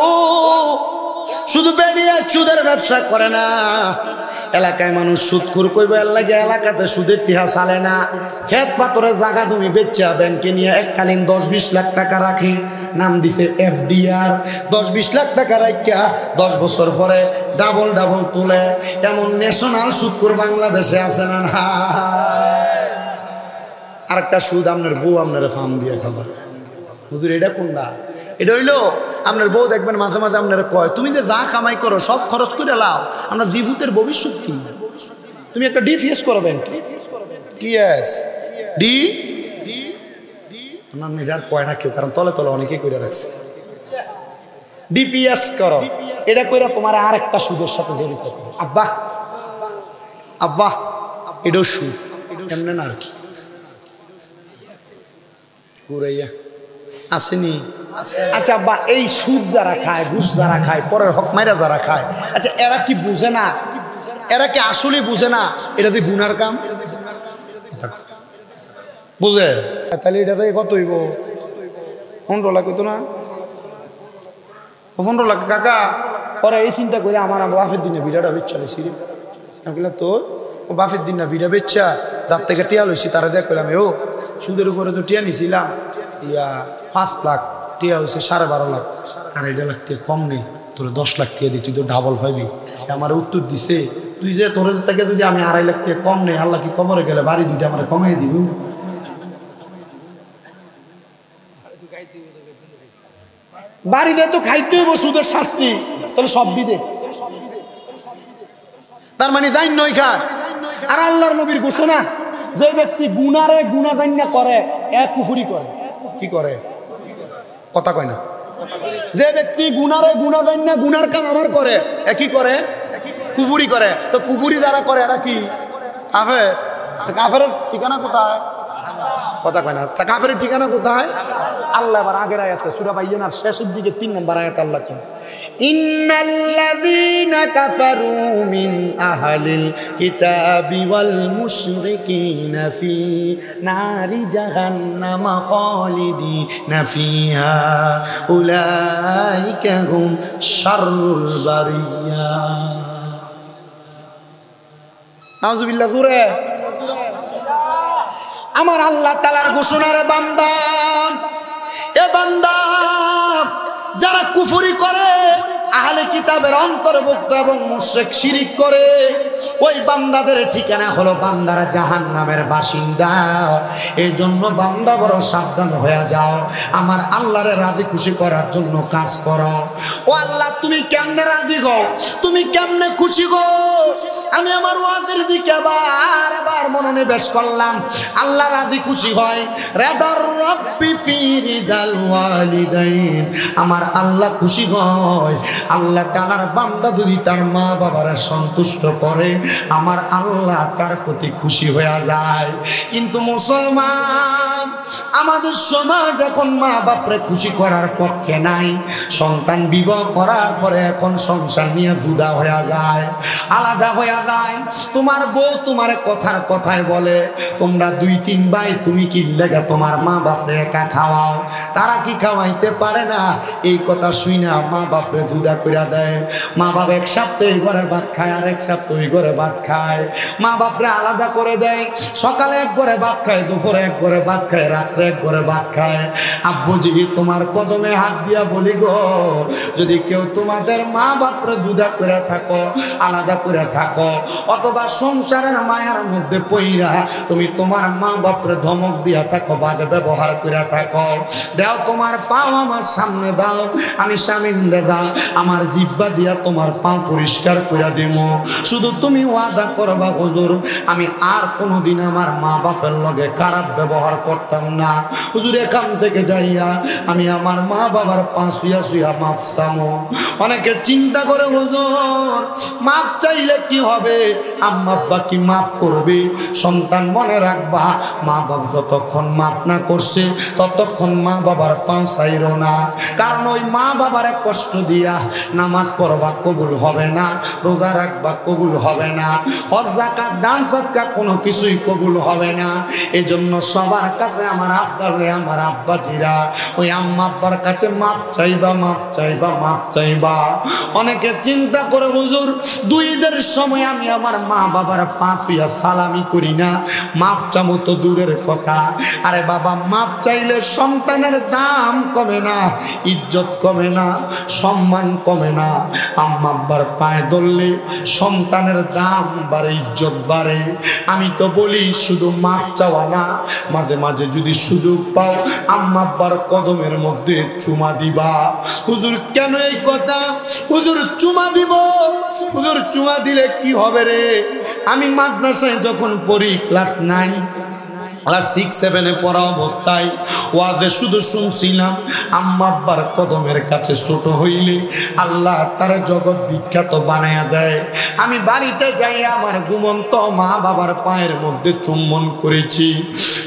শুধু বেরিয়ে সুদের ব্যবসা করে না, এলাকায় মানুষ সুদখোর কইবে লাগে, এলাকাতে সুদের টিহা চালে না। ক্ষেত পাথরের জায়গা তুমি বেচা ব্যাংকে নিয়ে এককালীন 10-20 লাখ টাকা রাখি, নাম দিছে FDR। 10-20 লাখ টাকা রাখিয়া 10 বছর পরে ডাবল ডাবল তুলে, এমন ন্যাশনাল সুদখোর বাংলাদেশে আছে না? না। আরেকটা সুদ আপনার বউ আপনার ফার্ম দিয়ে খাবার। হুজুর এটা কোনটা? এটা হইলো আপনার বউ দেখবেন মাঝে মাঝে আপনারা কয়, তুমি যে যা কামাই করো সব খরচ করে লাও, আমরা জীবুতের ভবিষ্যৎ কি? তুমি একটা ডিপিএস করো ব্যাংক, কি ডি আর কয় না কেউ, কারণ তলে তলে অনেকেই করে রাখছে। ডিপিএস করো, এটা করে তোমার আর একটা সুদের সাথে জড়িত করো। আব্বা আব্বা এটাও সুদ, এমনি না আর কি ঘুরাইয়া আসেনি। আচ্ছা আব্বা, এই সুদ যারা খায়, ঘুষ যারা খায়, পরের হক মাইরা যারা খায়, আচ্ছা এরা কি বুঝে না? এরা কি আসলে বুঝে না এটা যে গুনার কাম? বুঝে? তাহলে এটা থেকে কত হইব? 15 লাখ হইতো না? 15 লাখ কাকা। পরে এই চিন্তা করে আমার বাপের দিনে বিড়াটা বেচ্ছা লইছি রে। আমি বললাম তোর বাপের দিন না বিড়া বেচ্ছা, যার থেকে টিয়া লইছি তারা দেখ করলাম, ও সুদের উপরে তো টিয়া নিছিলাম, ইয়া 5 লাখ টিয়া হয়েছে 12.5 লাখ, আর 1.5 লাখ টিয়া কম নেই, তোর 10 লাখ টিয়া দিচ্ছি, তুই তো ডাবল পাইবি। আমার উত্তর দিছে, তুই যে তোর থেকে যদি আমি 2.5 লাখ টিয়া কম নেই, আল্লাহ কি কবরে গেলে বাড়ি দুইটা আমার কমাই দিব? বাড়িতে তো খাইতে হইব সুদের শাস্তি, তাহলে সব বিদে। তার মানে যাই নয় খা। আর আল্লাহর নবীর ঘোষণা, যে ব্যক্তি গুনারে গুনাগান্য করে এক কুফরি করে। কি করে? কথা কয় না। যে ব্যক্তি গুনারে গুনাগান্য গুনার কাজ আমার করে, কি করে? কুফরি করে। তো কুফরি যারা করে এরা কি? কাফের। কাফের ঠিকানা কোথায়? কথা কয় না। তা কাফের ঠিকানা কোথায়? আল্লাহ এবার আগের আয়াতে সূরা বাইয়িনার শেষের দিকে 3 নম্বর আয়াতে আল্লাহ কোন, ইন্নাল্লাযীনা কাফারু মিন আহলিল কিতাবি ওয়াল মুশরিকিনা ফি নারি জাহান্নাম খালিদিনা ফিহা উলাইকা হুম শাররুল বারিয়া। নাউযুবিল্লাহ। জোরে আমার আল্লাহ তাআলার ঘোষণার বান্দা, এ বান্দা যারা কুফরি করে, আহলে কিতাবের অন্তর্ভুক্ত এবং মুশরিক শিরিক করে, ওই বান্দাদের ঠিকানা হলো বান্দারা জাহান্নামের বাসিন্দা। এই জন্য বান্দা বড় সাবধান হয়ে যাও, আমার আল্লাহরে রাজি খুশি করার জন্য কাজ করো। ও আল্লাহ, তুমি কেমনে রাজি গো, তুমি কেমনে খুশি গো? আমি আমার ওয়াজের দিকে বারবার মনোনিবেশ করলাম। আল্লাহ রাজি খুশি হয়, রেদার রব্বি ফি রিদাল ওয়ালিদাইন, আমার আল্লাহ খুশি হয়। আল্লাহ তাআলার বান্দা যদি তার মা বাবারা সন্তুষ্ট করে, আমার আল্লাহ তার প্রতি খুশি হয়ে যায়। কিন্তু মুসলমান, আমাদের সমাজ এখন মা বাপরে খুশি করার পক্ষে নাই। সন্তান বিবাহ করার পরে এখন সংসার নিয়ে জুদা হয়ে যায়, আলাদা হয়ে যায়। তোমার বউ তোমার কথার কথায় বলে, তোমরা 2-3 ভাই, তুমি কি লেগে তোমার মা বাপরে একা খাওয়াও? তারা কি খাওয়াইতে পারে না? এই কথা শুই না মা বাপরে জুদা করে দেয়। মা বাপ এক সপ্তাহ এই ঘরে ভাত খায়, আর এক সপ্তাহ ওই ঘরে ভাত খায়। মা বাপরে আলাদা করে দেয়। সকালে এক ঘরে ভাত খায়, দুপুরে এক ঘরে ভাত খায়, রাত্রে এক ঘরে ভাত খায়। আব্বুজি, তোমার কদমে হাত দিয়া বলি গো, যদি কেউ তোমাদের মা বাপরে জুদা করে থাকো, আলাদা করে থাকো, অথবা সংসারের মায়ার মধ্যে পইরা তুমি তোমার মা বাপরে ধমক দিয়া থাকো, বাজে ব্যবহার করে থাকো, দাও তোমার পাও আমার সামনে দাও, আমি স্বামীরে দাও, আমার জিহ্বা দিয়া তোমার পা পরিষ্কার করে দেব। শুধু তুমি ওয়াদা করবা, হুজুর আমি আর কোনোদিন আমার মা বাপের লগে খারাপ ব্যবহার করতাম না। হুজুর এখান থেকে যাইয়া আমি আমার মা বাবার পা শুয়া শুয়া মাপ চামো। অনেকে চিন্তা করে হুজুর মাপ চাইলে কি হবে, আম্মা আব্বা কি মাপ করবে? সন্তান মনে রাখবা, মা বাবা যতক্ষণ মাপ না করছে ততক্ষণ মা বাবার পা চাইরো না। কারণ ওই মা বাবার কষ্ট দিয়া নামাজ পড়বা কবুল হবে না, রোজা রাখবা কবুল হবে না, হজ যাকাত দান সদকা কোনো কিছুই কবুল হবে না। এজন্য সবার কাছে আমার আব্বার আমার আব্বাজিরা ওই আম্মা আব্বার কাছে মাপ চাইবা, মাপ চাইবা, মাপ চাইবা। অনেকে চিন্তা করে হুজুর দুই ঈদের সময় আমি আমার মা বাবার পা ছুঁয়া সালামি করি না, মাপ চামো তো দূরের কথা। আরে বাবা মাপ চাইলে সন্তানের দাম কমে না, ইজ্জত কমে না, সম্মান কমে না। আম্মা আব্বার পায়ে ধরলে সন্তানের দাম বাড়ে, ইজ্জত বাড়ে। আমি তো বলি শুধু মাপ চাওয়া না, মাঝে মাঝে যদি সুযোগ পাও আম্মা আব্বার কদমের মধ্যে চুমা দিবা। হুজুর কেন এই কথা? হুজুর চুমা দিব, হুজুর চুমা দিলে কি হবে রে? আমি মাদ্রাসায় যখন পড়ি ক্লাস 9 ক্লাস 6 7 এ পড়া অবস্থায় ওয়াজে শুধু শুনছিলাম আম্মা আব্বার কদমের কাছে ছোট হইলে আল্লাহ তার জগৎ বিখ্যাত বানায়া দেয়। আমি বাড়িতে যাই আমার ঘুমন্ত মা বাবার পায়ের মধ্যে চুম্বন করেছি।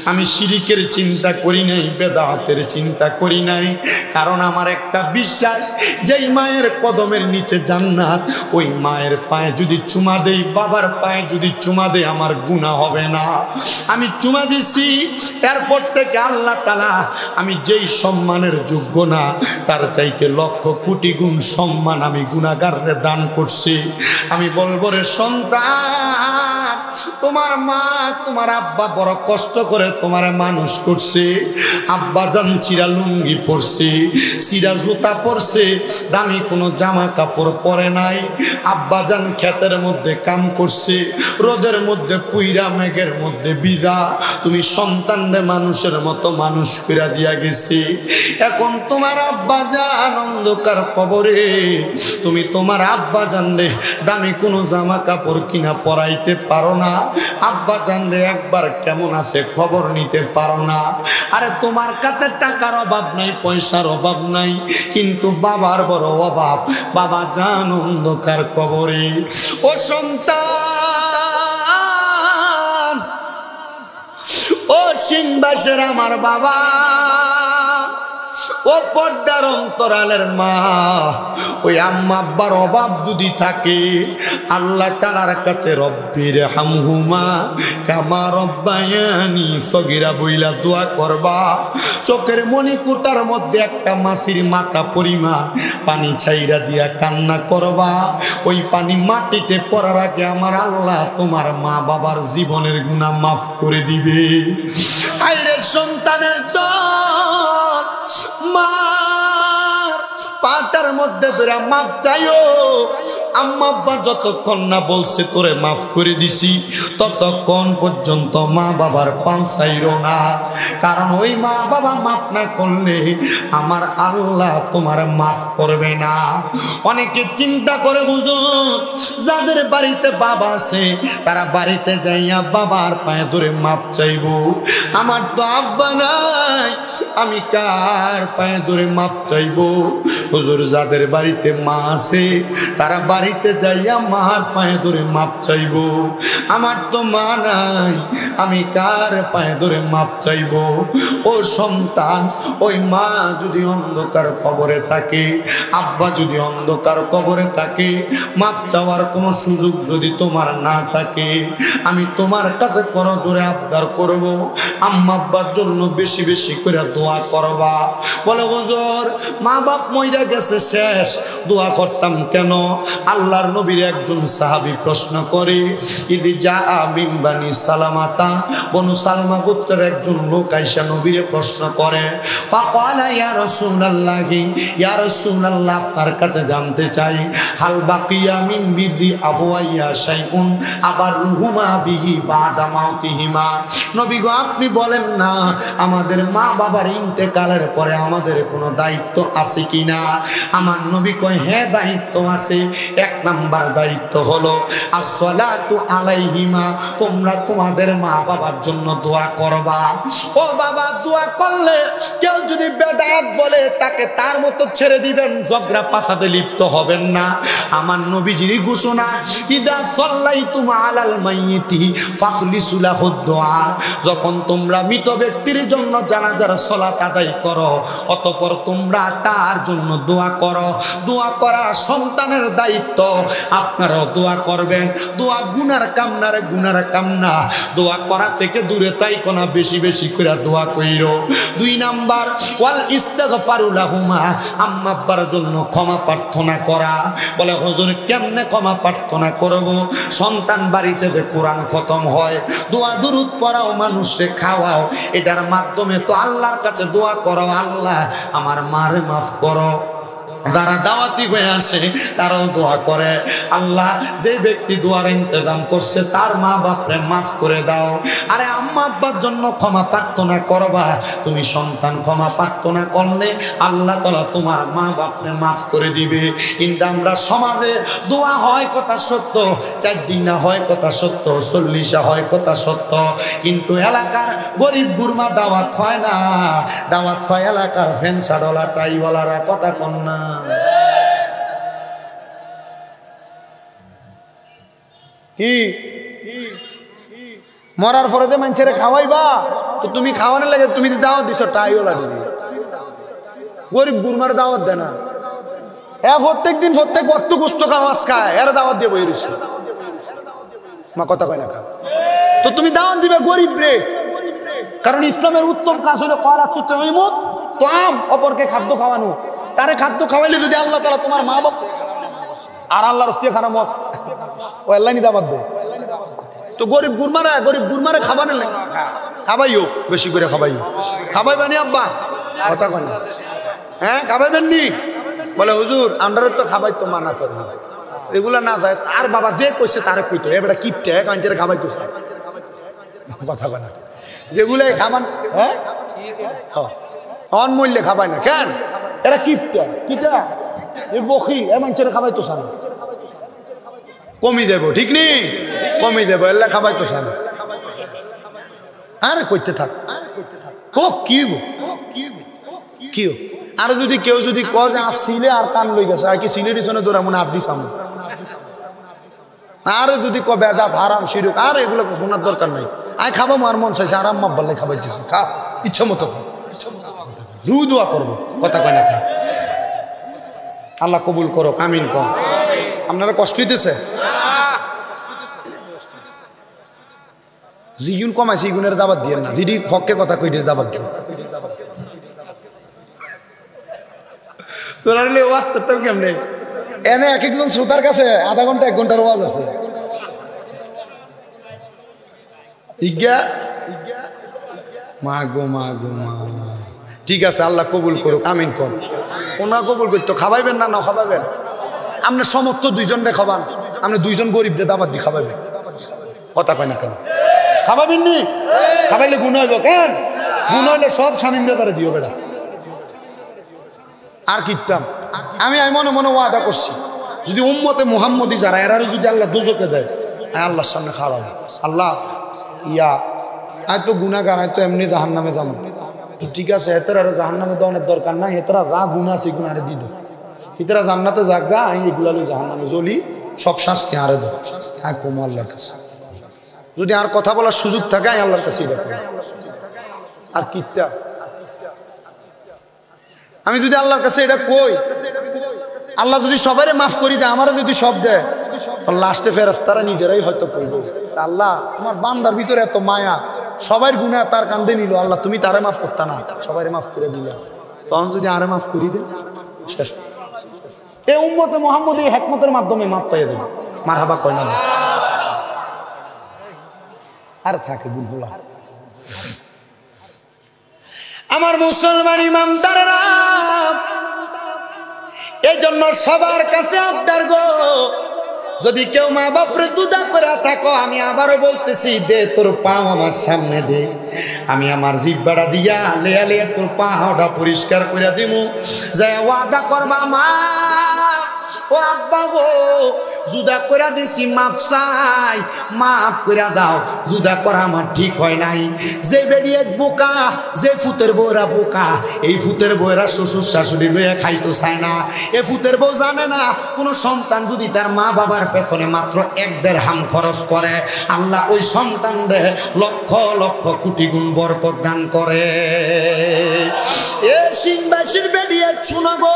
আমি শিরিকের চিন্তা করি নাই, বেদাতের চিন্তা করি নাই। কারণ আমার একটা বিশ্বাস, যেই মায়ের কদমের নিচে জান্নাত, ওই মায়ের পায়ে যদি চুমা দেই, বাবার পায়ে যদি চুমা দেই, আমার গুনাহ হবে না। আমি চুমা দিছি, এরপর থেকে আল্লাহ তাআলা আমি যেই সম্মানের যোগ্য না তার চাইতে লক্ষ কোটি গুণ সম্মান আমি গুনাহগাররে দান করছি। আমি বলবো রে সন্তান, তোমার মা তোমার আব্বা বড় কষ্ট করে তোমার মানুষ করছে। আব্বা জান চিরা লুঙ্গি পরছে, চিরা জুতা পরছে, দামি কোনো জামা কাপড় পরে নাই। আব্বা জান ক্ষেতের মধ্যে কাম করছে, রোদের মধ্যে পুইরা, মেঘের মধ্যে ভিজা। তুমি সন্তানরে মানুষের মতো মানুষ কইরা দিয়া গেছে। এখন তোমার আব্বা জান অন্ধকার কবরে, তুমি তোমার আব্বা জানলে দামি কোনো জামা কাপড় কিনা পরাইতে পারো না। আব্বা জানলে একবার কেমন আছে খবর নিতে পারো না। আরে তোমার কাছে টাকার অভাব নাই, পয়সার অভাব নাই, কিন্তু বাবার বড় অভাব। বাবা জান অন্ধকার কবরে। ও সন্তান, ও সিংবাসের আমার বাবা, ও পর্দার অন্তরালের মা, ওই আম্মা আব্বার অভাব যদি থাকে আল্লাহ তাআলার কাছে রব্বির হামহুমা কামা রব্বায়ানি সগীরা বইলা দোয়া করবা। চোখের মণিকুটার মধ্যে একটা মাছির মাথা পরিমাণ পানি ছাইরা দিয়া কান্না করবা। ওই পানি মাটিতে পড়ার আগে আমার আল্লাহ তোমার মা বাবার জীবনের গুনাহ মাফ করে দিবে। আইরে সন্তানের দল, মার পাটার মধ্যে ধরে মাপ চাইও। আম্মা আব্বা যতক্ষণ না বলছে তোরে মাফ করে দিছি, ততক্ষণ পর্যন্ত মা বাবার পান চাইরো না। কারণ ওই মা বাবা মাফ না করলে আমার আল্লাহ তোমার মাফ করবে না। অনেকে চিন্তা করে হুজুর যাদের বাড়িতে বাবা আছে তারা বাড়িতে যাইয়া বাবার পায়ে ধরে মাপ চাইবো। আমার তো আব্বা নাই, আমি কার পায়ে ধরে মাপ চাইবো? হুজুর যাদের বাড়িতে মা আছে তারা বাড়িতে যাইয়া মার পায়ে ধরে মাপ চাইবো। আমার তো মা নাই, আমি কার পায়ে ধরে মাপ চাইবো? ও সন্তান, ওই মা যদি অন্ধকার কবরে থাকে, আব্বা যদি অন্ধকার কবরে থাকে, মাপ চাওয়ার কোনো সুযোগ যদি তোমার না থাকে, আমি তোমার কাছে করজোরে আবদার করব, আম্মা আব্বার জন্য বেশি বেশি করে দোয়া করবা। বলে হুজুর মা বাপ মইরা গেছে শেষ, দোয়া করতাম কেন? আল্লাহর নবীর একজন সাহাবী প্রশ্ন করে, ইদি যা মিন বানি সালামাতা, বনু সালমা গোত্রের একজন লোক আইসা নবীরে প্রশ্ন করে, ফাকালা ইয়া রাসূলুল্লাহি, ইয়া রাসূলুল্লাহ আপনার কাছে জানতে চাই, হাল বাকিয়া মিন বিররি আবওয়াইয়া শাইউন আবার রুহুমা বিহি বাদা মাউতিহিমা। নবী গো আপনি বলেন না আমাদের মা বাবার ইন্তেকালের পরে আমাদের কোনো দায়িত্ব আছে কিনা? আমার নবী কয় হ্যাঁ দায়িত্ব আছে, এক নাম্বার দায়িত্ব হলো আসসালাতু আলাইহিমা, তোমরা তোমাদের মা বাবার জন্য দোয়া করবা। ও বাবা, দোয়া করলে কেউ যদি বেদাত বলে তাকে তার মতো ছেড়ে দিবেন, ঝগড়া পাসাতে লিপ্ত হবেন না। আমার নবীজির ঘোষণা, ইযা সাল্লাইতুম আলাল মাইয়িতি ফাখলিসু লাহুদ দুআ, যখন তোমরা মৃত ব্যক্তির জন্য জানাজার সালাত আদায় করো, অতঃপর তোমরা তার জন্য দোয়া করো। দোয়া করা সন্তানের দায়িত্ব, আপনারাও দোয়া করবেন। দোয়া গুনার কাম না রে, গুনার কাম না। দোয়া করা থেকে দূরে তাইকো না, বেশি বেশি করে দোয়া কইরো। 2 নাম্বার ওয়াল ইস্তিগফারু লাহুমা, আম্মা আব্বার জন্য ক্ষমা প্রার্থনা করা। বলে হুজুর কেমনে ক্ষমা প্রার্থনা করব? সন্তান বাড়িতে যে কোরআন খতম হয়, দোয়া দুরূদ পড়াও, মানুষকে খাওয়াও, এটার মাধ্যমে তো আল্লাহর কাছে দোয়া করো, আল্লাহ আমার মারে মাফ করো। যারা দাওয়াতি হয়ে আসে তারাও দোয়া করে, আল্লাহ যে ব্যক্তি দোয়ার ইন্তজাম করছে তার মা বাপরে মাফ করে দাও। আরে আম্মা আব্বার জন্য ক্ষমা প্রার্থনা করবা, তুমি সন্তান ক্ষমা প্রার্থনা করলে আল্লাহ তাআলা তোমার মা বাপরে মাফ করে দিবে। কিন্তু আমরা সমাজে দোয়া হয় কথা সত্য, 4 দিন না হয় কথা সত্য, 40 হয় কথা সত্য, কিন্তু এলাকার গরিব গুরমা দাওয়াত হয় না। দাওয়াত হয় এলাকার ফ্যানসাডলা টাইওয়ালারা, কথা কন না। কি মরার পরে যে মানুষের খাওয়াইবা, তো তুমি খাওয়ানোর লাগে তুমি যে দাওয়াত দিছো টাইওয়ালা দিবি, গরিব গুরমার দাওয়াত দেয় না। প্রত্যেক দিন প্রত্যেক ওয়াক্ত গোস্ত খাওয়াস খায়, এরা দাওয়াত দিয়ে বই রয়েছে, মা কথা কয় না খা। তো তুমি দাওয়াত দিবে গরিব রে, কারণ ইসলামের উত্তম কাজ হলো করাতু তাইমুত তাম, অপরকে খাদ্য খাওয়ানো। তারে খাদ্য খাওয়াইলে যদি আল্লাহ তাআলা তোমার মা বাপ আর আল্লাহর রাস্তায় খানা মত ও আল্লাহ নি দাবাত দে, তো গরিব গুরমারে খাবানো লাগে, খাবাইও বেশি করে খাবাইও। খাবাইবানি আব্বা, কথা কয় না, হ্যাঁ খাবাইবেন নি? বলে হুজুর আমরা তো খাবাই তো মানা করি, এগুলা না যায়। আর বাবা যে কইছে তারে কইতো এবারে কিপটে কাঞ্চের খাবাইতো, কথা কয় না, যেগুলাই খাবান হ্যাঁ অনমূল্যে খাবাই না কেন? এরা কিপটা কিটা বকি এ মানুষের খাবাইতো সান, কমি দেব, ঠিক নেই কমি দেব, এলা খাবাইতো সান। আরে কইতে থাক কি আর যদি কেউ যদি কয় যে সিলে আর কান লই গেছে, আর কি সিলের পিছনে তোরা মনে হাত দিস, আর যদি ক বেদাত হারাম শিরক, আর এগুলো শোনার দরকার নাই। আয় খাবো, আর মন চাইছে আরাম মা বললে খাবাইতেছি, খা ইচ্ছা মতো খা, রু দোয়া করবো, কথা কয় না খা। আল্লাহ কবুল করো, আমিন কর। আপনারা কষ্ট হইতেছে? জিগুন কমাইছে, ইগুনের দাবাত দিয়ে না, যিনি পক্ষে কথা কইতে দাবাত দিয়ে। তোরা ওয়াজ করতাম কেমনে? এনে এক একজন শ্রোতার কাছে আধা ঘন্টা 1 ঘন্টার ওয়াজ আছে। মা গো মা গো মা, ঠিক আছে আল্লাহ কবুল করুক, আমিন কর। কোনা কবুল করতো, খাবাইবেন না না খাবাইবেন? আপনি সমস্ত 2 জনরে খাবান, আপনি 2 জন গরিবরে দাবাত দিয়ে খাবাইবেন, কথা কয় না কেন? খাবাইবেন নি? খাবাইলে গুণ হইব কেন? গুণ হইলে সব স্বামীরা তারা দিও বেড়া। আর কিতাম আমি মনে মনে ওয়াদা করছি, যদি উম্মতে মুহাম্মদি যারা এরা যদি আল্লাহ দোজকে দেয়, আল্লাহর সামনে খাওয়াবো, আল্লাহ ইয়া আয় তো গুনাহগার, আয় তো এমনি জাহান্নামে যাবো, তো ঠিক আছে এতরা জাহান্নামে দেওয়ার দরকার নাই, এতরা যা গুনাহ আছে গুনারে দিয়ে দাও, এতরা জান্নাতে যাগা, আমি এগুলা জাহান্নামে জ্বলি, সব শাস্তি আরে দাও। হ্যাঁ কমো আল্লাহর কাছে, যদি আর কথা বলার সুযোগ থাকে আমি আল্লাহর কাছে এটা করি। আর কিতা আমি যদি আল্লাহর কাছে এটা কই, আল্লাহ যদি সবাই মাফ করি দেয়, আমারও যদি সব দেয়, তো লাস্টে ফেরেশতারা নিজেরাই হয়তো কইবে, আল্লাহ তোমার বান্দার ভিতরে এত মায়া, সবার গুনাহ তার কান্দে নিল, আল্লাহ তুমি তারে মাফ করতা না, সবাই মাফ করে দিলে, তখন যদি আরে মাফ করি দে শেষ। এই উম্মতে মুহাম্মদ এই হিকমতের মাধ্যমে মাফ পেয়ে যাবে, মারহাবা কয় না আর থাকে বুলবুলা। আমার মুসলমান ইমানদারেরা, এই জন্য সবার কাছে আবদার গো, যদি কেউ মা বাপরে জুদা করে থাকো, আমি আবারও বলতেছি, দে তোর পাও আমার সামনে দে, আমি আমার জিহ্বাটা দিয়া লেয়া লেয়া তোর পাওটা পরিষ্কার করে দিমু, যে ওয়াদা করবা মা ও আব্বা গো জুদা কইরা দিছি মাপ চাই, মাপ কইরা দাও, জুদা করা আমার ঠিক হয় নাই। যে বেডি এক বোকা, যে ফুতের বউরা বোকা, এই ফুতের বউরা শ্বশুর শাশুড়ি লইয়া খাইতো চায় না। এ ফুতের বউ জানে না কোনো সন্তান যদি তার মা বাবার পেছনে মাত্র 1-1.5 হাম খরচ করে, আল্লাহ ওই সন্তানরে লক্ষ লক্ষ কোটি গুণ বরকত দান করে। এ সিংবাসীর বেডি এক শুনো গো,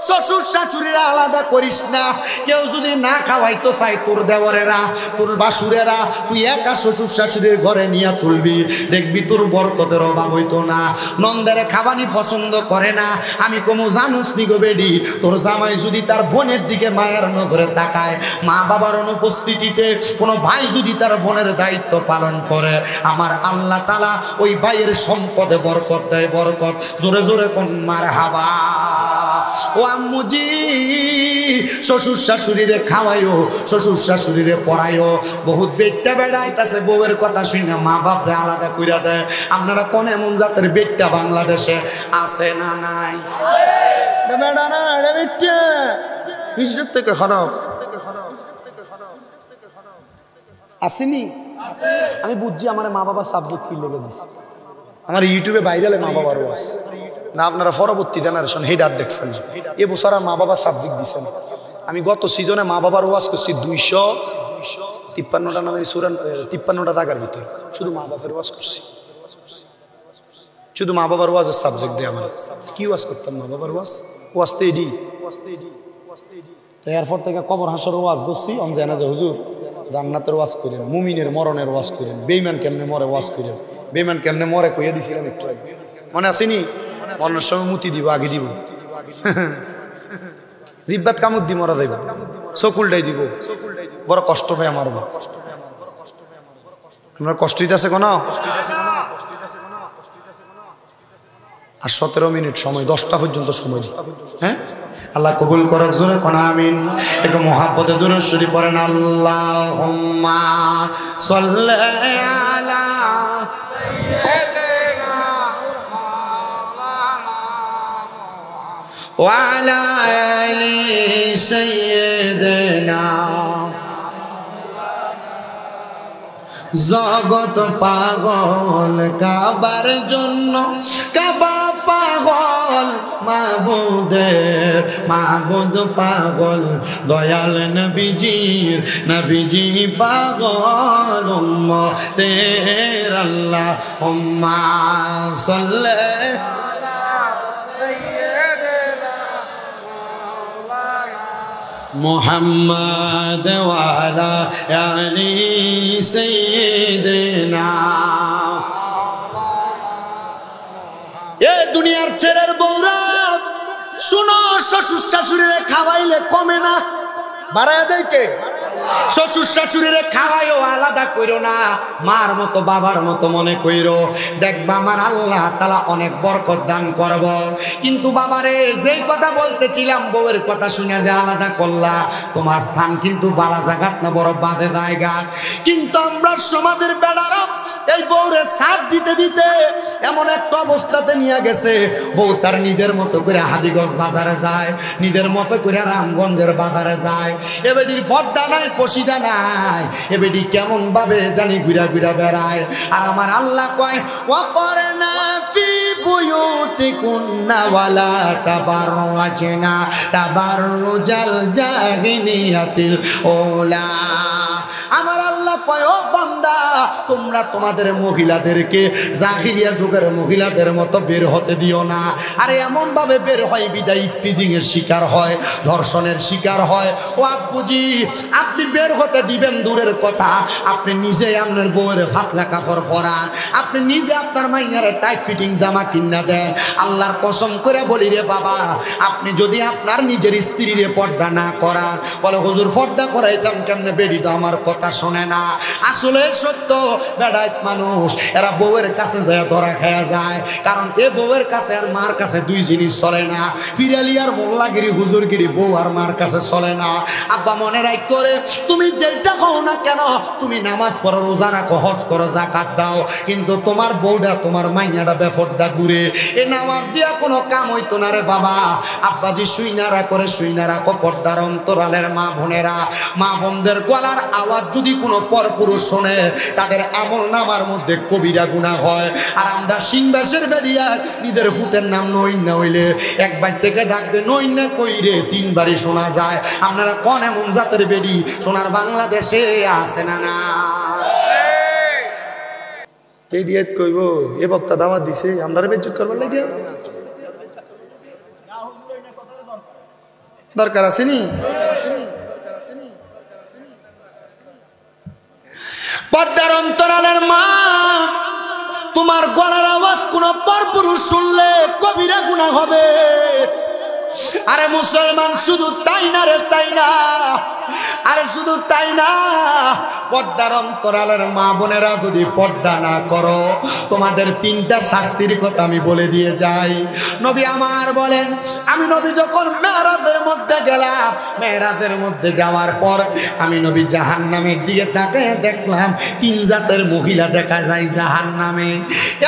শ্বশুর শাশুড়িরা আলাদা করিস না। কেউ যদি না খাওয়াইতো চাই তোর দেওয়ারেরা, তোর বাসুরেরা, তুই একা শ্বশুর শাশুড়ির ঘরে নিয়ে তুলবি, দেখবি তোর বরকতের অভাব হইতো না। নন্দের খাবানি পছন্দ করে না, আমি কমু জানুস নি গো বেডি, তোর জামাই যদি তার বোনের দিকে মায়ের নজরে তাকায়, মা বাবার অনুপস্থিতিতে কোনো ভাই যদি তার বোনের দায়িত্ব পালন করে, আমার আল্লাহ তাআলা ওই ভাইয়ের সম্পদে বরকত দেয়, বরকত। জোরে জোরে কোন মারহাবা। ও আম্মুজি শ্বশুর শাশুড়িরে খাওয়াইও, শ্বশুর শাশুড়িরে পড়াইও। বহুত বেটটা বেড়াইতাছে বউয়ের কথা শুনে মা বাপরে আলাদা কইরা দেয়। আপনারা কোন এমন জাতের বেটটা বাংলাদেশে আছে না নাই? বেড়া না রে বেটটা হিজরত থেকে খারাপ আসেনি। আমি বুঝছি আমার মা বাবার সাবজেক্ট কি লেগে দিছে। আমার ইউটিউবে ভাইরালে মা বাবারও আছে না, আপনারা পরবর্তী জেনারেশন হেডার দেখছেন। এ বছর আর মা বাবার সাবজেক্ট দিচ্ছেন। আমি গত সিজনে মা বাবার ওয়াজ করছি 253টা নামে 53টা জায়গার ভিতরে, শুধু মা বাবার ওয়াজ করছি। শুধু মা বাবার ওয়াজের সাবজেক্ট দিয়ে আমার কি ওয়াজ করতাম, মা বাবার ওয়াজ তো এডি। তো এরপর থেকে কবর হাসর ওয়াজ করছি, অন জানা যে হুজুর জান্নাতের ওয়াজ করেন, মুমিনের মরণের ওয়াজ করেন, বেঈমান কেমনে মরে ওয়াজ করেন, বেঈমান কেমনে মরে কইয়া দিছিলাম একটু আগে, মনে আসেনি? মরণের সময় মুতি দিব, আগে দিব, জিব্বাত কামুদ দি মরা যাইব, চকুলটাই দিব, বড় কষ্ট পাই আমার। আপনার কষ্ট আছে কোন? আর 17 মিনিট সময়, 10টা পর্যন্ত সময়। হ্যাঁ, আল্লাহ কবুল করক, জোরে কোন আমিন। একটু মুহাব্বতে দুরূদ শরীফ পড়েন। আল্লাহুম্মা সাল্লি আলা ওয়া আলা আলি সাইয়্যিদিনা। জগৎ পাগল কাবার জন্য, কাবা পাগল মাবুদের, মাবুদ পাগল দয়াল নবীজির, নবীজি পাগল উম্মতের। আল্লাহুম্মা সাল্লি মুহাম্মদ ওয়া আলা আলি সাইয়্যিদিনা। এ দুনিয়ার ছেলের বউরা শুনো, শ্বশুর শাশুড়িরে খাওয়াইলে কমে না, বাড়ায় দেয় কে? শ্বশুর শাশুড়িরে খাওয়াইও, আলাদা কইরো না, মার মতো বাবার মতো মনে কইরো। দেখবা আমার আল্লাহ তাআলা অনেক বরকত দান করব। কিন্তু বাবারে যেই কথা বলতেছিলাম, বউয়ের কথা শুনে যে আলাদা করলা, তোমার স্থান কিন্তু বালা জায়গা না, বড় বাজে জায়গা। কিন্তু আমরা সমাজের বেড়ারা এই বউরে সাথ দিতে দিতে এমন একটা অবস্থাতে নিয়ে গেছে, বউ তার নিজের মতো করে হাজিগঞ্জ বাজারে যায়, নিজের মতো করে রামগঞ্জের বাজারে যায়। এবেডির ফর্দা নাই, পশিদা নাই, এবেডি কেমন ভাবে জানি ঘুরা ঘুরা বেড়ায়। আর আমার আল্লাহ কয়, ওয়াকরনা ফি বুয়ুতিকুন্না ওয়ালা তাবাররাজনা তাবাররুজাল জাহিলিয়াতিল ওলা। আমার আল্লাহ কয়, ও বান্দা, তোমরা তোমাদের মহিলাদেরকে জাহিলিয়া যুগের মহিলাদের মতো বের হতে দিও না। আরে এমন ভাবে বের হয় বিদায় টিজিং এর শিকার হয়, ধর্ষণের শিকার হয়। ও আব্বুজি, আপনি বের হতে দিবেন দূরের কথা, আপনি নিজে আপনার বউয়ের ফাতলা কাপড় পরান, আপনি নিজে আপনার মাইয়ার টাইট ফিটিং জামা কিনা দেন। আল্লাহর কসম করে বলি রে বাবা, আপনি যদি আপনার নিজের স্ত্রীরে পর্দা না করান, বলে হুজুর পর্দা করাইতাম কেমনে, বেডি তো আমার কথা শোনে না। আসলে সত্য সমস্ত বেড়াইত মানুষ এরা বউয়ের কাছে যায় ধরা খায়া যায়, কারণ এ বউয়ের কাছে আর মার কাছে দুই জিনিস চলে না। পিরালি আর মোল্লাগিরি হুজুরগিরি বউ আর মার কাছে চলে না। আব্বা মনে রাখ করে তুমি যেটা কও না কেন, তুমি নামাজ পড়ো, রোজা রাখো, হজ করো, যাকাত দাও, কিন্তু তোমার বউটা তোমার মাইয়াটা বেফরদা ঘুরে, এ নামাজ দিয়া কোনো কাম হইতো না রে বাবা। আব্বাজি শুইনারা করে শুইনা রাখো পর্দার অন্তরালের মা বোনেরা, মা বোনদের গলার আওয়াজ যদি কোনো পরপুরুষ শোনে তাদের আমল নামার মধ্যে কবিরা গুনাহ হয়। আর আমরা সিংবাসের বেরিয়া নিজের ফুতের নাম নইন না হইলে একবার থেকে ডাকবে নইন না কইরে তিনবারই শোনা যায়। আপনারা কোন এমন জাতের বেরি সোনার বাংলাদেশে আছে না? না এই দিয়ে কইব এ বক্তা দাওয়াত দিছে আমরা বেজ্জত করবার লাগে দরকার আছে নি? পর্দার অন্তরালের মা, তোমার গলার আওয়াজ কোন পরপুরুষ শুনলে কবিরা গুনাহ হবে। আরে মুসলমান শুধু তাই না রে, তাই না, আরে শুধু তাই না, পর্দার অন্তরালের মা বোনেরা যদি পর্দা না করো তোমাদের তিনটা শাস্তির কথা আমি বলে দিয়ে যাই। নবী আমার বলেন, আমি নবী যখন মেরাজের মধ্যে গেলাম, মেরাজের মধ্যে যাওয়ার পর আমি নবী জাহান্নামের দিকে তাকিয়ে দেখলাম তিন জাতের মহিলা দেখা যায় জাহান্নামে।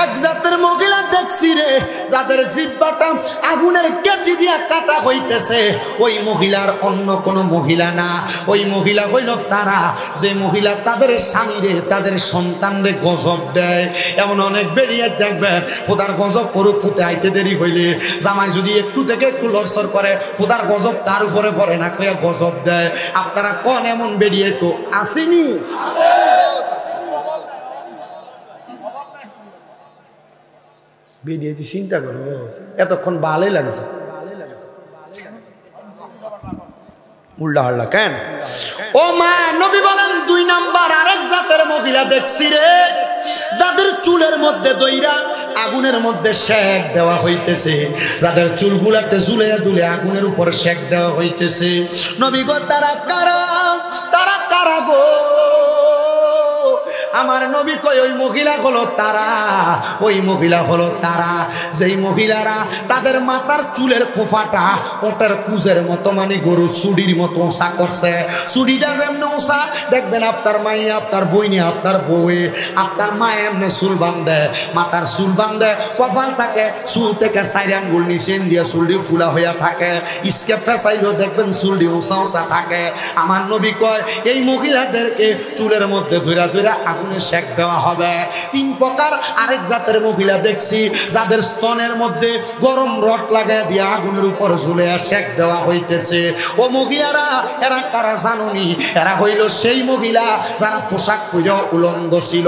এক জাতের মহিলা দেখছি রে যাদের জিহ্বাটা আগুনের কেচি দিয়া কাটা হইতেছে, ওই মহিলার অন্য কোনো মহিলা না, ওই মহিলা হইল তারা যে মহিলা তাদের স্বামীরে তাদের সন্তানরে গজব দেয়। এমন অনেক বেরিয়ে দেখবেন খোদার গজব করুক, ফুটে আইতে দেরি হইলে জামাই যদি একটু থেকে একটু লড়সড় করে খোদার গজব তার উপরে পড়ে না, কইয়া গজব দেয়। আপনারা কোন এমন বেরিয়ে তো আসেনি? বেরিয়েছি চিন্তা করো, এতক্ষণ ভালোই লাগছে, উল্টা হাল্লা কেন? ও মা, নবী বলেন দুই নাম্বার আরেক জাতের মহিলা দেখছি রে যাদের চুলের মধ্যে দইরা আগুনের মধ্যে শেক দেওয়া হইতেছে, যাদের চুলগুলাতে ঝুলে দুলে আগুনের উপর শেক দেওয়া হইতেছে। নবী গো তারা কারা, তারা কারা গো? আমার নবী কয় ওই মহিলা হলো তারা, ওই মহিলা হলো তারা যেই মহিলারা তাদের মাথার চুলের খোফাটা ওটার কুজের মতো, মানে গরু চুড়ির মতো ওষা করছে। চুড়িটা যেমন ওষা দেখবেন আপনার মাইয়া, আপনার বইনি, আপনার বউয়ে, আপনার মা এমনি চুল বান্ধে, মাথার চুল বান্ধে, কপাল থাকে চুল থেকে চার আঙ্গুল নিচেন দিয়ে চুলটি ফুলা হইয়া থাকে, স্কেপ ফেসাইলেও দেখবেন চুলটি ওষা ওষা থাকে। আমার নবী কয় এই মহিলাদেরকে চুলের মধ্যে ধৈরা ধৈরা আগুনে শেক দেওয়া হবে। তিন প্রকার আরেক জাতের মহিলা দেখছি যাদের স্তনের মধ্যে গরম রড লাগাই দিয়ে আগুনের উপর ঝুলে শেক দেওয়া হইতেছে। ও মহিলারা এরা কারা জানুনি? এরা হইল সেই মহিলা যারা পোশাক পরে উলঙ্গ ছিল।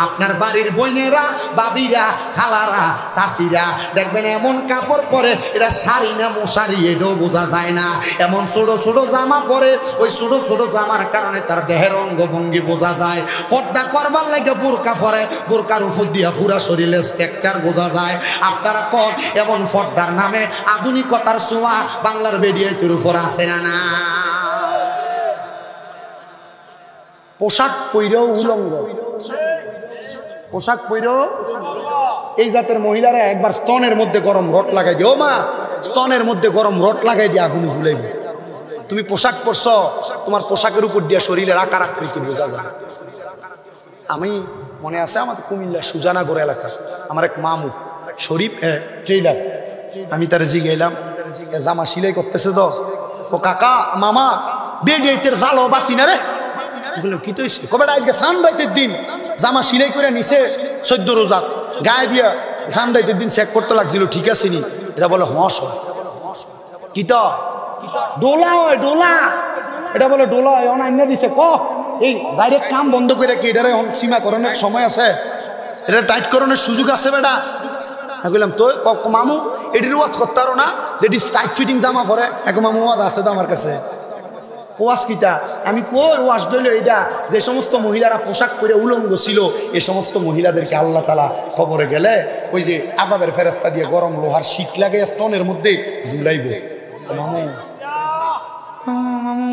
আপনার বাড়ির বোনেরা, বাবিরা, খালারা, চাচিরা দেখবেন এমন কাপড় পরে, এটা শাড়ি না মশারি এটাও বোঝা যায় না, এমন ছোট ছোট জামা পরে, ওই ছোট ছোট জামার কারণে তার দেহের অঙ্গভঙ্গি বোঝা যায়। পর্দা করবার লাগে বোরকা পরে, বোরকার উপর দিয়া পুরা শরীরে স্ট্রাকচার বোঝা যায়। আপনারা কন এমন পর্দার নামে আধুনিকতার ছোঁয়া বাংলার বেডিয়াইতের উপর আছে না? না, পোশাক পইরেও উলঙ্গ, পোশাক পইরেও এই জাতের মহিলারা একবার স্তনের মধ্যে গরম রড লাগাই দিয়ে, ও মা স্তনের মধ্যে গরম রড লাগাই দিয়ে আগুন ঝুলাইবে। তুমি পোশাক পরছ, তোমার পোশাকের উপর দিয়ে শরীরের আকার আকৃতি বোঝা যায়। আমি মনে আছে আমাদের কুমিল্লা সুজানাগড় এলাকার আমার এক মামু শরীফ ট্রেডার, আমি তার জিগাইলাম জামা সিলাই করতেছে তো, ও কাকা মামা বেডিয়াইতের জালো বাসি না রে? বললাম কি তো কবে? আজকে সানরাইতের দিন জামা সিলাই করে নিছে 14 রোজাত গায়ে দিয়া সানরাইতের দিন চেক করতে লাগছিল, ঠিক আছে নি? এটা বলে হস হয়। কি তো ডোলা হয়, ডোলা, এটা বলে ডোলা হয়। অনান্য দিছে ক এই ডাইরেক্ট কাম বন্ধ করে কি এটারে সীমাকরণের সময় আছে, এটা টাইট করণের সুযোগ আছে বেটা। আমি বললাম তো মামু এটির ওয়াজ করতে পারো না, যেটি টাইট ফিটিং জামা পরে? এক মামু ওয়াজ আছে তো আমার কাছে। ওয়াজ কিটা? আমি কই ওয়াজ ধরল এইটা যে সমস্ত মহিলারা পোশাক পরে উলঙ্গ ছিল, এ সমস্ত মহিলাদেরকে আল্লাহ তাআলা খবরে গেলে ওই যে আযাবের ফেরেশতা দিয়ে গরম লোহার শীত লাগে স্তনের মধ্যে ঝুলাইব। মামু মামু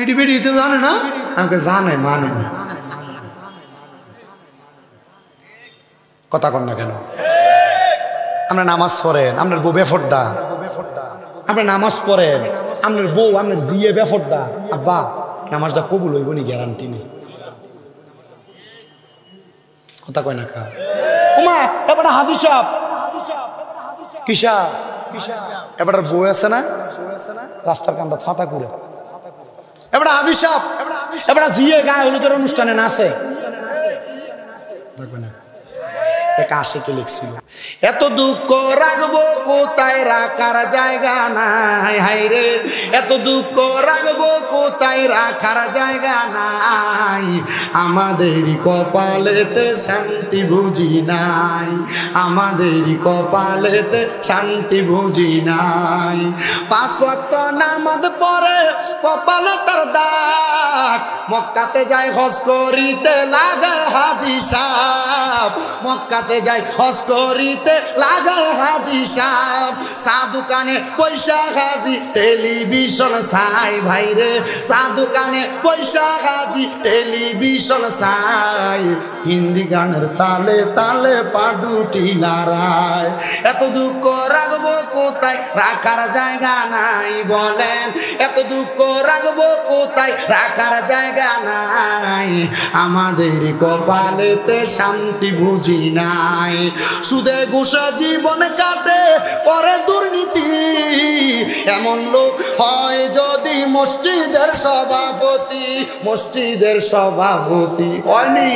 এটি বেটি তো জানে না? আমাকে জানে, মানে কথা কন না কেন? আমরা নামাজ পড়েন, আপনার বউ বেফরদা, আপনি নামাজ পড়েন, আপনার বউ আপনার জিয়ে বেফরদা, আব্বা নামাজটা কবুল হইব নি গ্যারান্টি নেই। কথা কয় না খা ওমা এবার হাফিজ সাহেব কিসা এবার বউ আছে না রাস্তার কান্দা ছাতা করে এবার হাফিজ সাহেব এবার জিয়ে গায়ে হলুদের অনুষ্ঠানে নাচে। দেখবে না আশিকে লিখছিল এত দুঃখ রাখবো কোথায় রাখার জায়গা নাই, হাইরে এত দুঃখ রাখবো কোথায় রাখার জায়গা নাই, আমাদেরই কপালেতে শান্তি বুঝি নাই, আমাদেরই কপালেতে শান্তি বুঝি নাই। 5 ওয়াক্ত নামাজ পড়ে কপালে তার দাগ, মক্কাতে যায় হজ করিতে লাগে হাজি সাহেব, মক্কাতে যায় হজ করিতে লাগে হাজি সাহেব, চা দোকানে পয়সা হাজি টেলিভিশন চাই, ভাইরে চা দোকানে পয়সা হাজি টেলিভিশন চাই, হিন্দি গানের তালে তালে পা দুটি নাড়ায়, এত দুঃখ রাখবো কোথায় রাখার জায়গা নাই, বলেন এত দুঃখ রাখবো কোথায় রাখার জায়গা নাই, আমাদের কপালেতে শান্তি বুঝি নাই, সুদে ঘুষে জীবন কাটে করে দুর্নীতি, এমন লোক হয় যদি মসজিদের সভাপতি, মসজিদের সভাপতি হয়নি,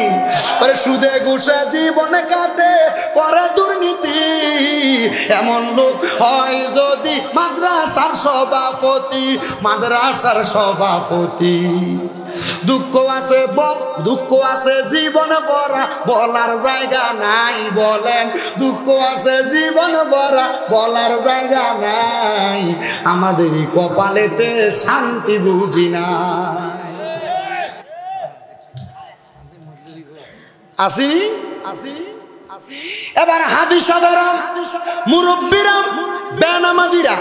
সুদে ঘুষে জীবন কাটে করে দুর্নীতি, এমন লোক হয় যদি মাদ্রাসার সভাপতি, মাদ্রাসার সভাপতি। দুঃখ আছে দুঃখ আছে জীবন ভরা বলার জায়গা নাই, বলেন দুঃখ আছে জীবন ভরা বলার জায়গা নাই, আমাদেরই কপালেতে শান্তি বুঝি না। আসিনি এবার হাদিস সাহেবেরা মুরব্বীরা বেনামাজিরা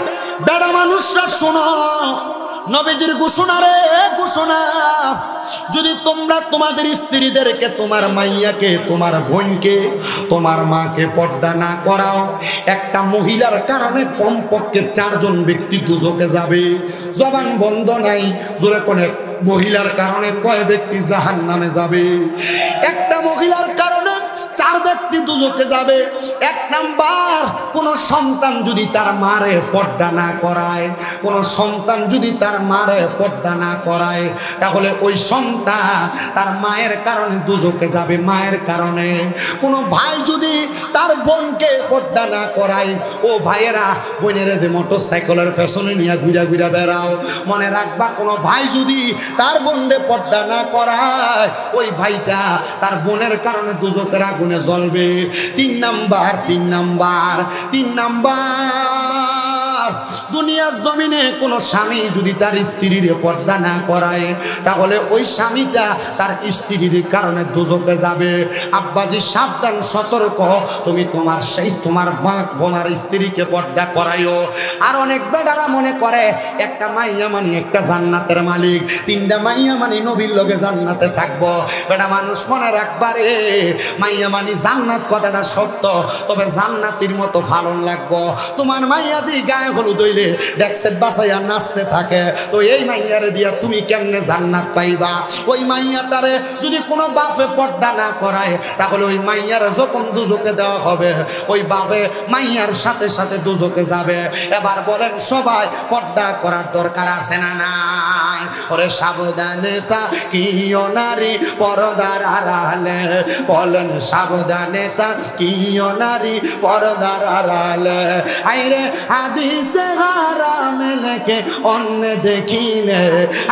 বেড়া মানুষরা শোনো নবীজির ঘোষণা রে ঘোষণা, যদি তোমরা তোমাদের স্ত্রীদেরকে তোমার মাইয়াকে তোমার বোনকে তোমার মাকে পর্দা না করাও, একটা মহিলার কারণে কমপক্ষে 4 জন ব্যক্তি দুজকে যাবে, জবান বন্ধ নাই, জোরে কোনে মহিলার কারণে কয় ব্যক্তি জাহান্নামে যাবে? একটা মহিলার কারণে 4 ব্যক্তি দুজকে যাবে। 1 নাম্বার, কোন সন্তান যদি তার মারে পর্দা না করায়, কোন সন্তান যদি তার মারে পর্দা না করায়, তাহলে ওই সন্তান তার মায়ের কারণে দুজকে যাবে, মায়ের কারণে। কোন ভাই যদি তার বোনকে পর্দা না করায়, ও ভাইয়েরা বোনেরা যে মোটরসাইকেলের পেছনে নিয়ে ঘুরা ঘুরা বেড়াও, মনে রাখবা কোন ভাই যদি তার বোনকে পর্দা না করায়, ওই ভাইটা তার বোনের কারণে দুজকের আগুনে জ্বলবে। 3 নাম্বার, দুনিয়ার জমিনে কোন স্বামী যদি তার স্ত্রীর পর্দা না করায়, তাহলে ওই স্বামীটা তার স্ত্রীর কারণে দুজকে যাবে। আব্বাজি সাবধান, সতর্ক, তুমি তোমার বোনার স্ত্রীকে পর্দা করাইও। আর অনেক বেটারা মনে করে একটা মাইয়া মানে একটা জান্নাতের মালিক, 3টা মাইয়া মানে নবীর লগে জান্নাতে থাকবো। বেটা মানুষ মনে রাখবারে, মাইয়া মানে জান্নাত কথাটা সত্য, তবে জান্নাতির মতো ফালন লাগবো। তোমার মাইয়া দি গায়ে হলুদ হইলে ডেক্সেট বাসাইয়া নাচতে থাকে, তো এই মাইয়ারে দিয়া তুমি কেমনে জান্নাত পাইবা? ওই মাইয়াটারে যদি কোনো বাপে পর্দা না করায়, তাহলে ওই মাইয়ারে যখন দুজকে দেওয়া হবে, ওই বাপে মাইয়ার সাথে সাথে দুজকে যাবে। এবার বলেন সবাই পর্দা করার দরকার আছে না নাই? ওরে সাবধানে তাকিও নারী পর্দার আড়ালে, বলেন সাবধানে তাকিও নারী পর্দার আড়ালে। আইরে হাদিসে হারামে লেখে অন্য দেখিলে,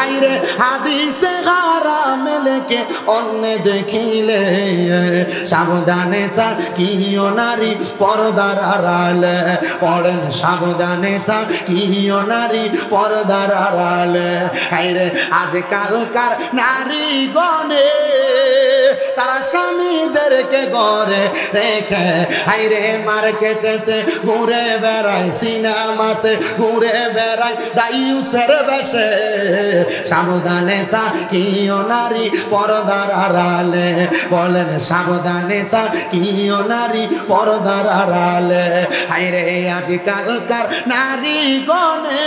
আইরে হাদিসে হারামে লেখে অন্য দেখিলে, সাবধানে তাকিও নারী পর্দার আড়ালে, পড়েন সাবধানে তাকিও নারী পর্দার আড়ালে। আইরে আজকালকার নারী গণে তারা স্বামীদেরকে ঘরে রেখে হাইরে মার্কেটেতে ঘুরে বেড়ায়, সিনেমাতে ঘুরে বেড়ায় দাইউসের বেশে। সাবধানে তাকিও নারী পর্দার আড়ালে, বলেন সাবধানে তাকিও নারী পর্দার আড়ালে। হাইরে আজকালকার নারী গণে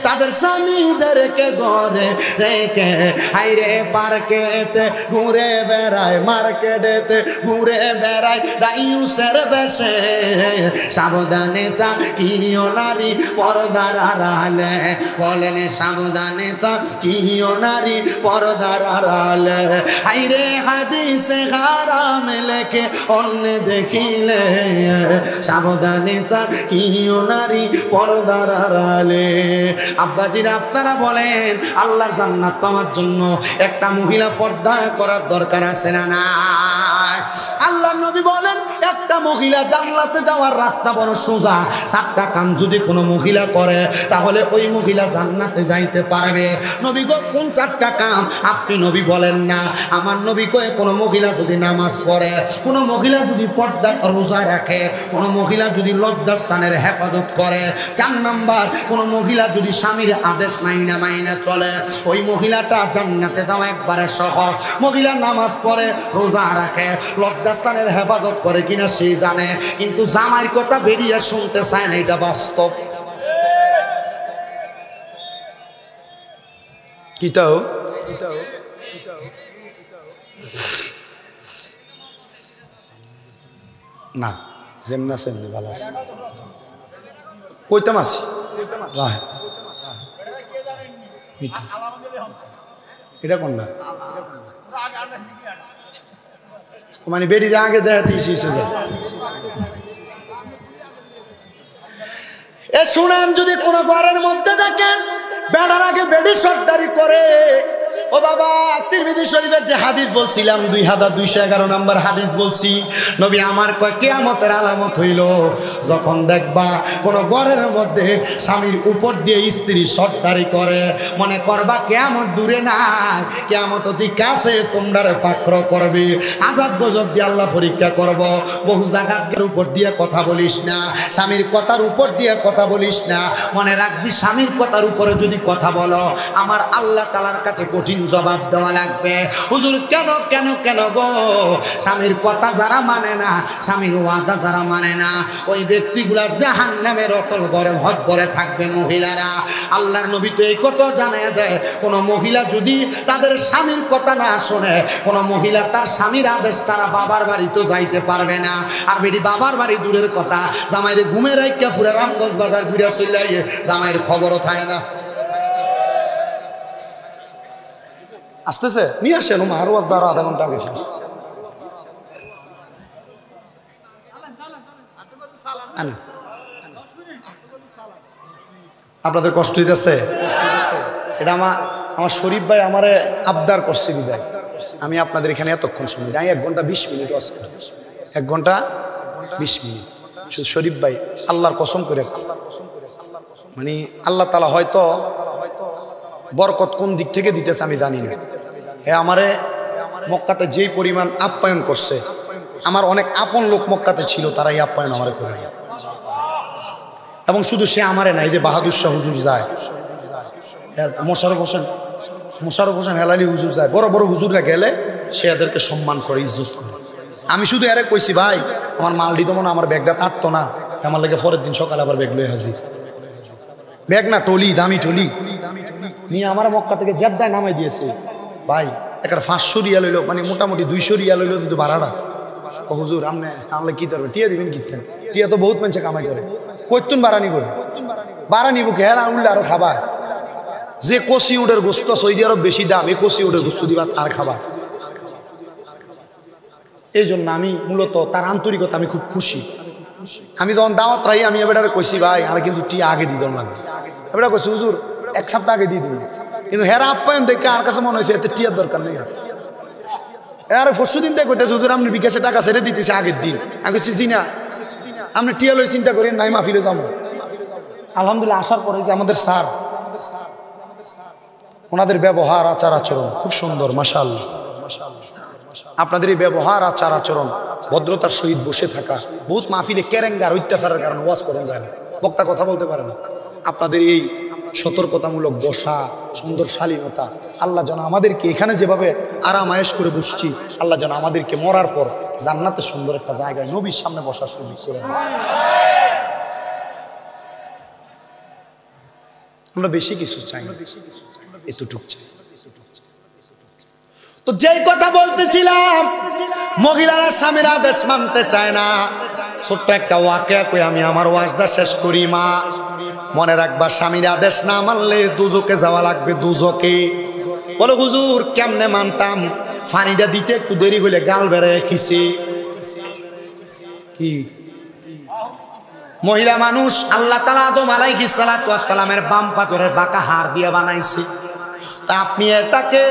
তাদের স্বামীদেরকে ঘরে রেখে হাইরে পার্কেতে ঘুরে বেড়ায়, মার্কেটেতে ঘুরে বেড়ায় দাইউসের বেশে। সাবধানে তাকিও নারী পর্দার আড়ালে, বলেন সাবধানে তাকিও নারী পর্দার আড়ালে। হাইরে হাদিসে হারাম লেখে অন্য দেখিলে, সাবধানে তাকিও নারী পর্দার আড়ালে। আব্বাজিরা আপনারা বলেন আল্লাহর জান্নাত পাওয়ার জন্য একটা মহিলা পর্দা করার দরকার আছে না নাই? আল্লাহর নবী বলেন একটা মহিলা জান্নাতে যাওয়ার রাস্তা বড় সোজা। 7টা কাম যদি কোনো মহিলা করে তাহলে ওই মহিলা জান্নাতে যাইতে পারবে। নবী গো কোন 4টা কাম? আপনি নবী বলেন না, আমার নবী কয়ে কোনো মহিলা যদি নামাজ পড়ে, কোনো মহিলা যদি পর্দা রোজা রাখে, কোনো মহিলা যদি লজ্জাস্থানের হেফাজত করে, 4 নাম্বার কোনো মহিলা যদি স্বামীর আদেশ মাইনা চলে, ওই মহিলাটা জান্নাতে যাওয়া একবারে সহজ। মহিলা নামাজ পড়ে, রোজা রাখে, লজ্জাস্থানের হেফাজত করে কিনা সে জানে, কিন্তু জামাইয়ের কথা বেরিয়ে শুনতে চায় না, এটা বাস্তব। কিতাও না যেমন আছে এমনি ভালো আছে। কইতাম আছি এটা কোন না মানে বেডির আগে দেখাতে এ শুনেন, যদি কোন ঘরের মধ্যে দেখেন বেড়ার আগে বেডি সর্দারি করে, ও বাবা তিরমিজি শরীফের যে হাদিস বলছিলাম 2211 নম্বর হাদিস বলছি, নবী আমার কয় কিয়ামতের আলামত হইল যখন দেখবা কোন ঘরের মধ্যে স্বামীর উপর দিয়ে স্ত্রী সর্দারি করে, মনে করবা কিয়ামত দূরে নাই, কিয়ামত অতি কাছে, তোমরারে পাকড় করবে, আযাব গজব দিয়ে আল্লাহ পরীক্ষা করব। বহু জায়গার উপর দিয়ে কথা বলিস না, স্বামীর কথার উপর দিয়ে কথা বলিস না, মনে রাখবি স্বামীর কথার উপরে যদি কথা বলো আমার আল্লাহ তাআলার কাছে কঠিন জবাব দেওয়া লাগবে। হুজুর কেন কেন কেন গো? স্বামীর কথা যারা মানে না, স্বামীর ওয়াদা যারা মানে না, ওই ব্যক্তিগুলা জাহান্নামের অতল গরম হত ভরে থাকবে মহিলারা। আল্লাহর নবী তো এই কথা জানিয়ে দেয়, কোন মহিলা যদি তাদের স্বামীর কথা না শোনে, কোন মহিলা তার স্বামীর আদেশ তারা বাবার বাড়ি তো যাইতে পারবে না। আর বেটি বাবার বাড়ি দূরের কথা, জামাইরে ঘুমে রাইকা পুরা রামগঞ্জ বাজার ঘুরে চলে জামাইয়ের খবরও থাকে না। আসতেছে নিয়ে আসেন আরো 12 ঘন্টা আগে আপনাদের কষ্ট হইতেছে? এটা আমার শরীফ ভাই আমারে আবদার করছে বিদায় আমি আপনাদের এখানে এতক্ষণ সময় যাই, 1 ঘন্টা 20 মিনিট, 1 ঘন্টা 20 মিনিট। শুধু শরীফ ভাই আল্লাহর কসম করে, মানে আল্লাহ তাআলা হয়তো বরকত কোন দিক থেকে দিতেছে আমি জানি না। আমারে মক্কাতে যেই পরিমাণ আপ্যায়ন করছে, আমার অনেক আপন লোক মক্কাতে ছিল, তারাই আপ্যায়ন আমারে করে। এবং শুধু সে আমারে নাই, যে বাহাদুর শাহ হুজুর যায়, মোশাররফ হোসেন হেলালি হুজুর যায়, বড় বড় হুজুররা গেলে সে এদেরকে সম্মান করে, ইজ্জত করে। আমি শুধু এরে কইছি ভাই আমার মাল দিত মনে, আমার ব্যাগটা থাকতো না, আমার লেগে পরের দিন সকালে আবার ব্যাগ লয়ে হাজির। ব্যাগ না টলি, দামি টলি নিয়ে আমার মক্কা থেকে জেদ্দায় নামাই দিয়েছে। ভাই একটা 500 রিয়াল হইলো, মানে মোটামুটি 200 রিয়াল হইলো কিন্তু ভাড়াটা। হুজুর আমরা কি করবেন, টিয়া দিবেন কিনতেন? টিয়া তো বহুত মানুষে কামাই করে, কইতুন ভাড়া নিব, ভাড়া নিব কে? হ্যাঁ উঠলে আরো খাবার। যে কষি উটের গোস্ত সৌদি আরব বেশি দাম, এই কষি উটের গোস্ত দিবা আর খাবার। এই জন্য আমি মূলত তার আন্তরিকতা আমি খুব খুশি। আমি যখন দাওয়াত রাই আমি এবারে কইছি ভাই আর কিন্তু টিয়া আগে দিতে লাগবে, এবারে কইছি হুজুর 1 সপ্তাহ আগে দিয়ে দিন, কিন্তু হেরা আপ্যায়ন দেখে আর কাছে মনে হয়েছে এতে টিয়ার দরকার নেই। আরে 4 দিন তাই কইতেছে হুজুর আপনি বিকাশে টাকা ছেড়ে দিতেছে আগের দিন। আমি কইছি জি না, আপনি টিয়া লই চিন্তা করেন নাই, মাহফিলে যাবো। আলহামদুলিল্লাহ আসার পরে যে আমাদের স্যার, ওনাদের ব্যবহার আচার আচরণ খুব সুন্দর, মাশাআল্লাহ। আপনাদের এই ব্যবহার আচার আচরণ ভদ্রতার সহিত বসে থাকা, বহুত মাহফিলে কেরেঙ্গার অত্যাচারের কারণে ওয়াজ করা যায় না, বক্তা কথা বলতে পারে না। আপনাদের এই সতর্কতামূলক বসা, সুন্দর শালীনতা, আল্লাহ যেন আমাদেরকে এখানে যেভাবে আরাম আয়েশ করে বসছি, আল্লাহ যেন আমাদেরকে মরার পর জান্নাতে সুন্দর একটা জায়গায় নবীর সামনে বসার সুযোগ করে দেন। আমরা বেশি কিছু চাই না, এতটুক চাই। তো যেই কথা বলতেছিলাম, মহিলারা স্বামীর আদেশ মানতে চায় না। ছোট্ট একটা ওয়াকিয়া কই আমি আমার ওয়াজটা শেষ করি। মা মনে রাখবা, স্বামীর আদেশ না মানলে দুজকে যাওয়া লাগবে, দুজকে। বলে হুজুর কেমনে মানতাম? পানিটা দিতে একটু দেরি হইলে গাল বেড়ে খিসে কি মহিলা মানুষ। আল্লাহ তাআলা আদম আলাইহিস সালাতু ওয়াস সালামের বাম পাথরের বাঁকা হাড় দিয়ে বানাইছে। তা আপনি এটাকে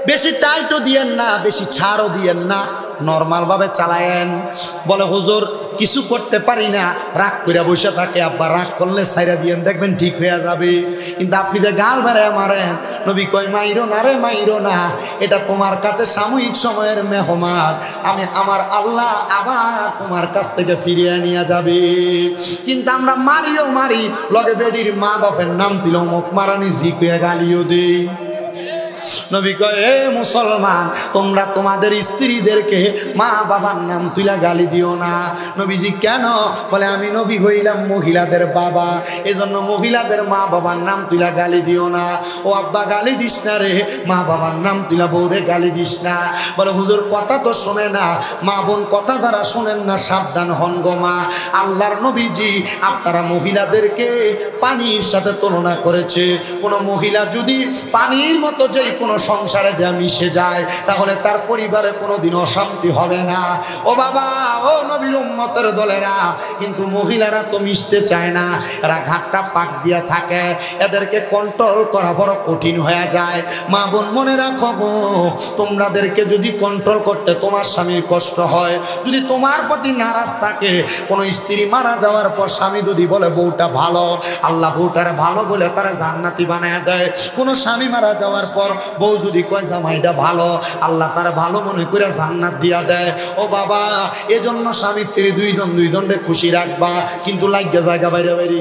বেশি টাইটও দিয়েন না, বেশি ছাড়ও দিয়েন না, নরমাল ভাবে চালায়েন। বলে হুজুর কিছু করতে পারি না, রাগ করে বসে থাকে। আব্বা রাগ করলে ছাইরা দিয়েন, দেখবেন ঠিক হয়ে যাবে। কিন্তু আপনি যে গাল বেড়ে মারেন, নবী কয় মাইরো না রে, মাইরো না, এটা তোমার কাছে সাময়িক সময়ের মেহমান, আমি আমার আল্লাহ আবার তোমার কাছ থেকে ফিরিয়ে নিয়ে যাবে। কিন্তু আমরা মারিও মারি, লগে বেডির মা বাপের নাম দিল মুখ মারানি জিকুয়ে গালিও দেই। নবী কয় এ মুসলমান, তোমরা তোমাদের স্ত্রীদেরকে মা বাবার নাম তুইলা গালি দিও না। নবীজি কেন? বলে আমি নবী হইলাম মহিলাদের বাবা, এজন্য মহিলাদের মা বাবার নাম তুইলা গালি দিও না। ও আব্বা গালি দিস না রে, মা বাবার নাম তুইলা বউরে গালি দিস না। বলে হুজুর কথা তো শোনে না, মা বোন কথা দ্বারা শোনেন না, সাবধান হন গো মা। আল্লাহর নবীজি আপনারা মহিলাদেরকে পানির সাথে তুলনা করেছে। কোনো মহিলা যদি পানির মতো যেই কোনো সংসারে যা মিশে যায়, তাহলে তার পরিবারে কোনোদিন অশান্তি হবে না। ও বাবা, ও নবীর উম্মতের দলেরা, কিন্তু মহিলারা তো মিশতে চায় না, এরা ঘাটটা পাক দিয়া থাকে, এদেরকে কন্ট্রোল করা বড় কঠিন হয়ে যায়। মা বোন মনে রাখো গো, তোমাদেরকে যদি কন্ট্রোল করতে তোমার স্বামীর কষ্ট হয়, যদি তোমার প্রতি নারাজ থাকে, কোনো স্ত্রী মারা যাওয়ার পর স্বামী যদি বলে বউটা ভালো, আল্লাহ বউটারে ভালো বলে তারা জান্নাতি বানায় দেয়। কোনো স্বামী মারা যাওয়ার পর বউ যদি কয় জামাইটা ভালো, আল্লাহ তারা ভালো মনে করে জান্নাত দিয়া দেয়। ও বাবা, এজন্য স্বামী স্ত্রী দুইজনকে খুশি রাখবা, কিন্তু লাগিয়া জায়গা বাইরে বাইরে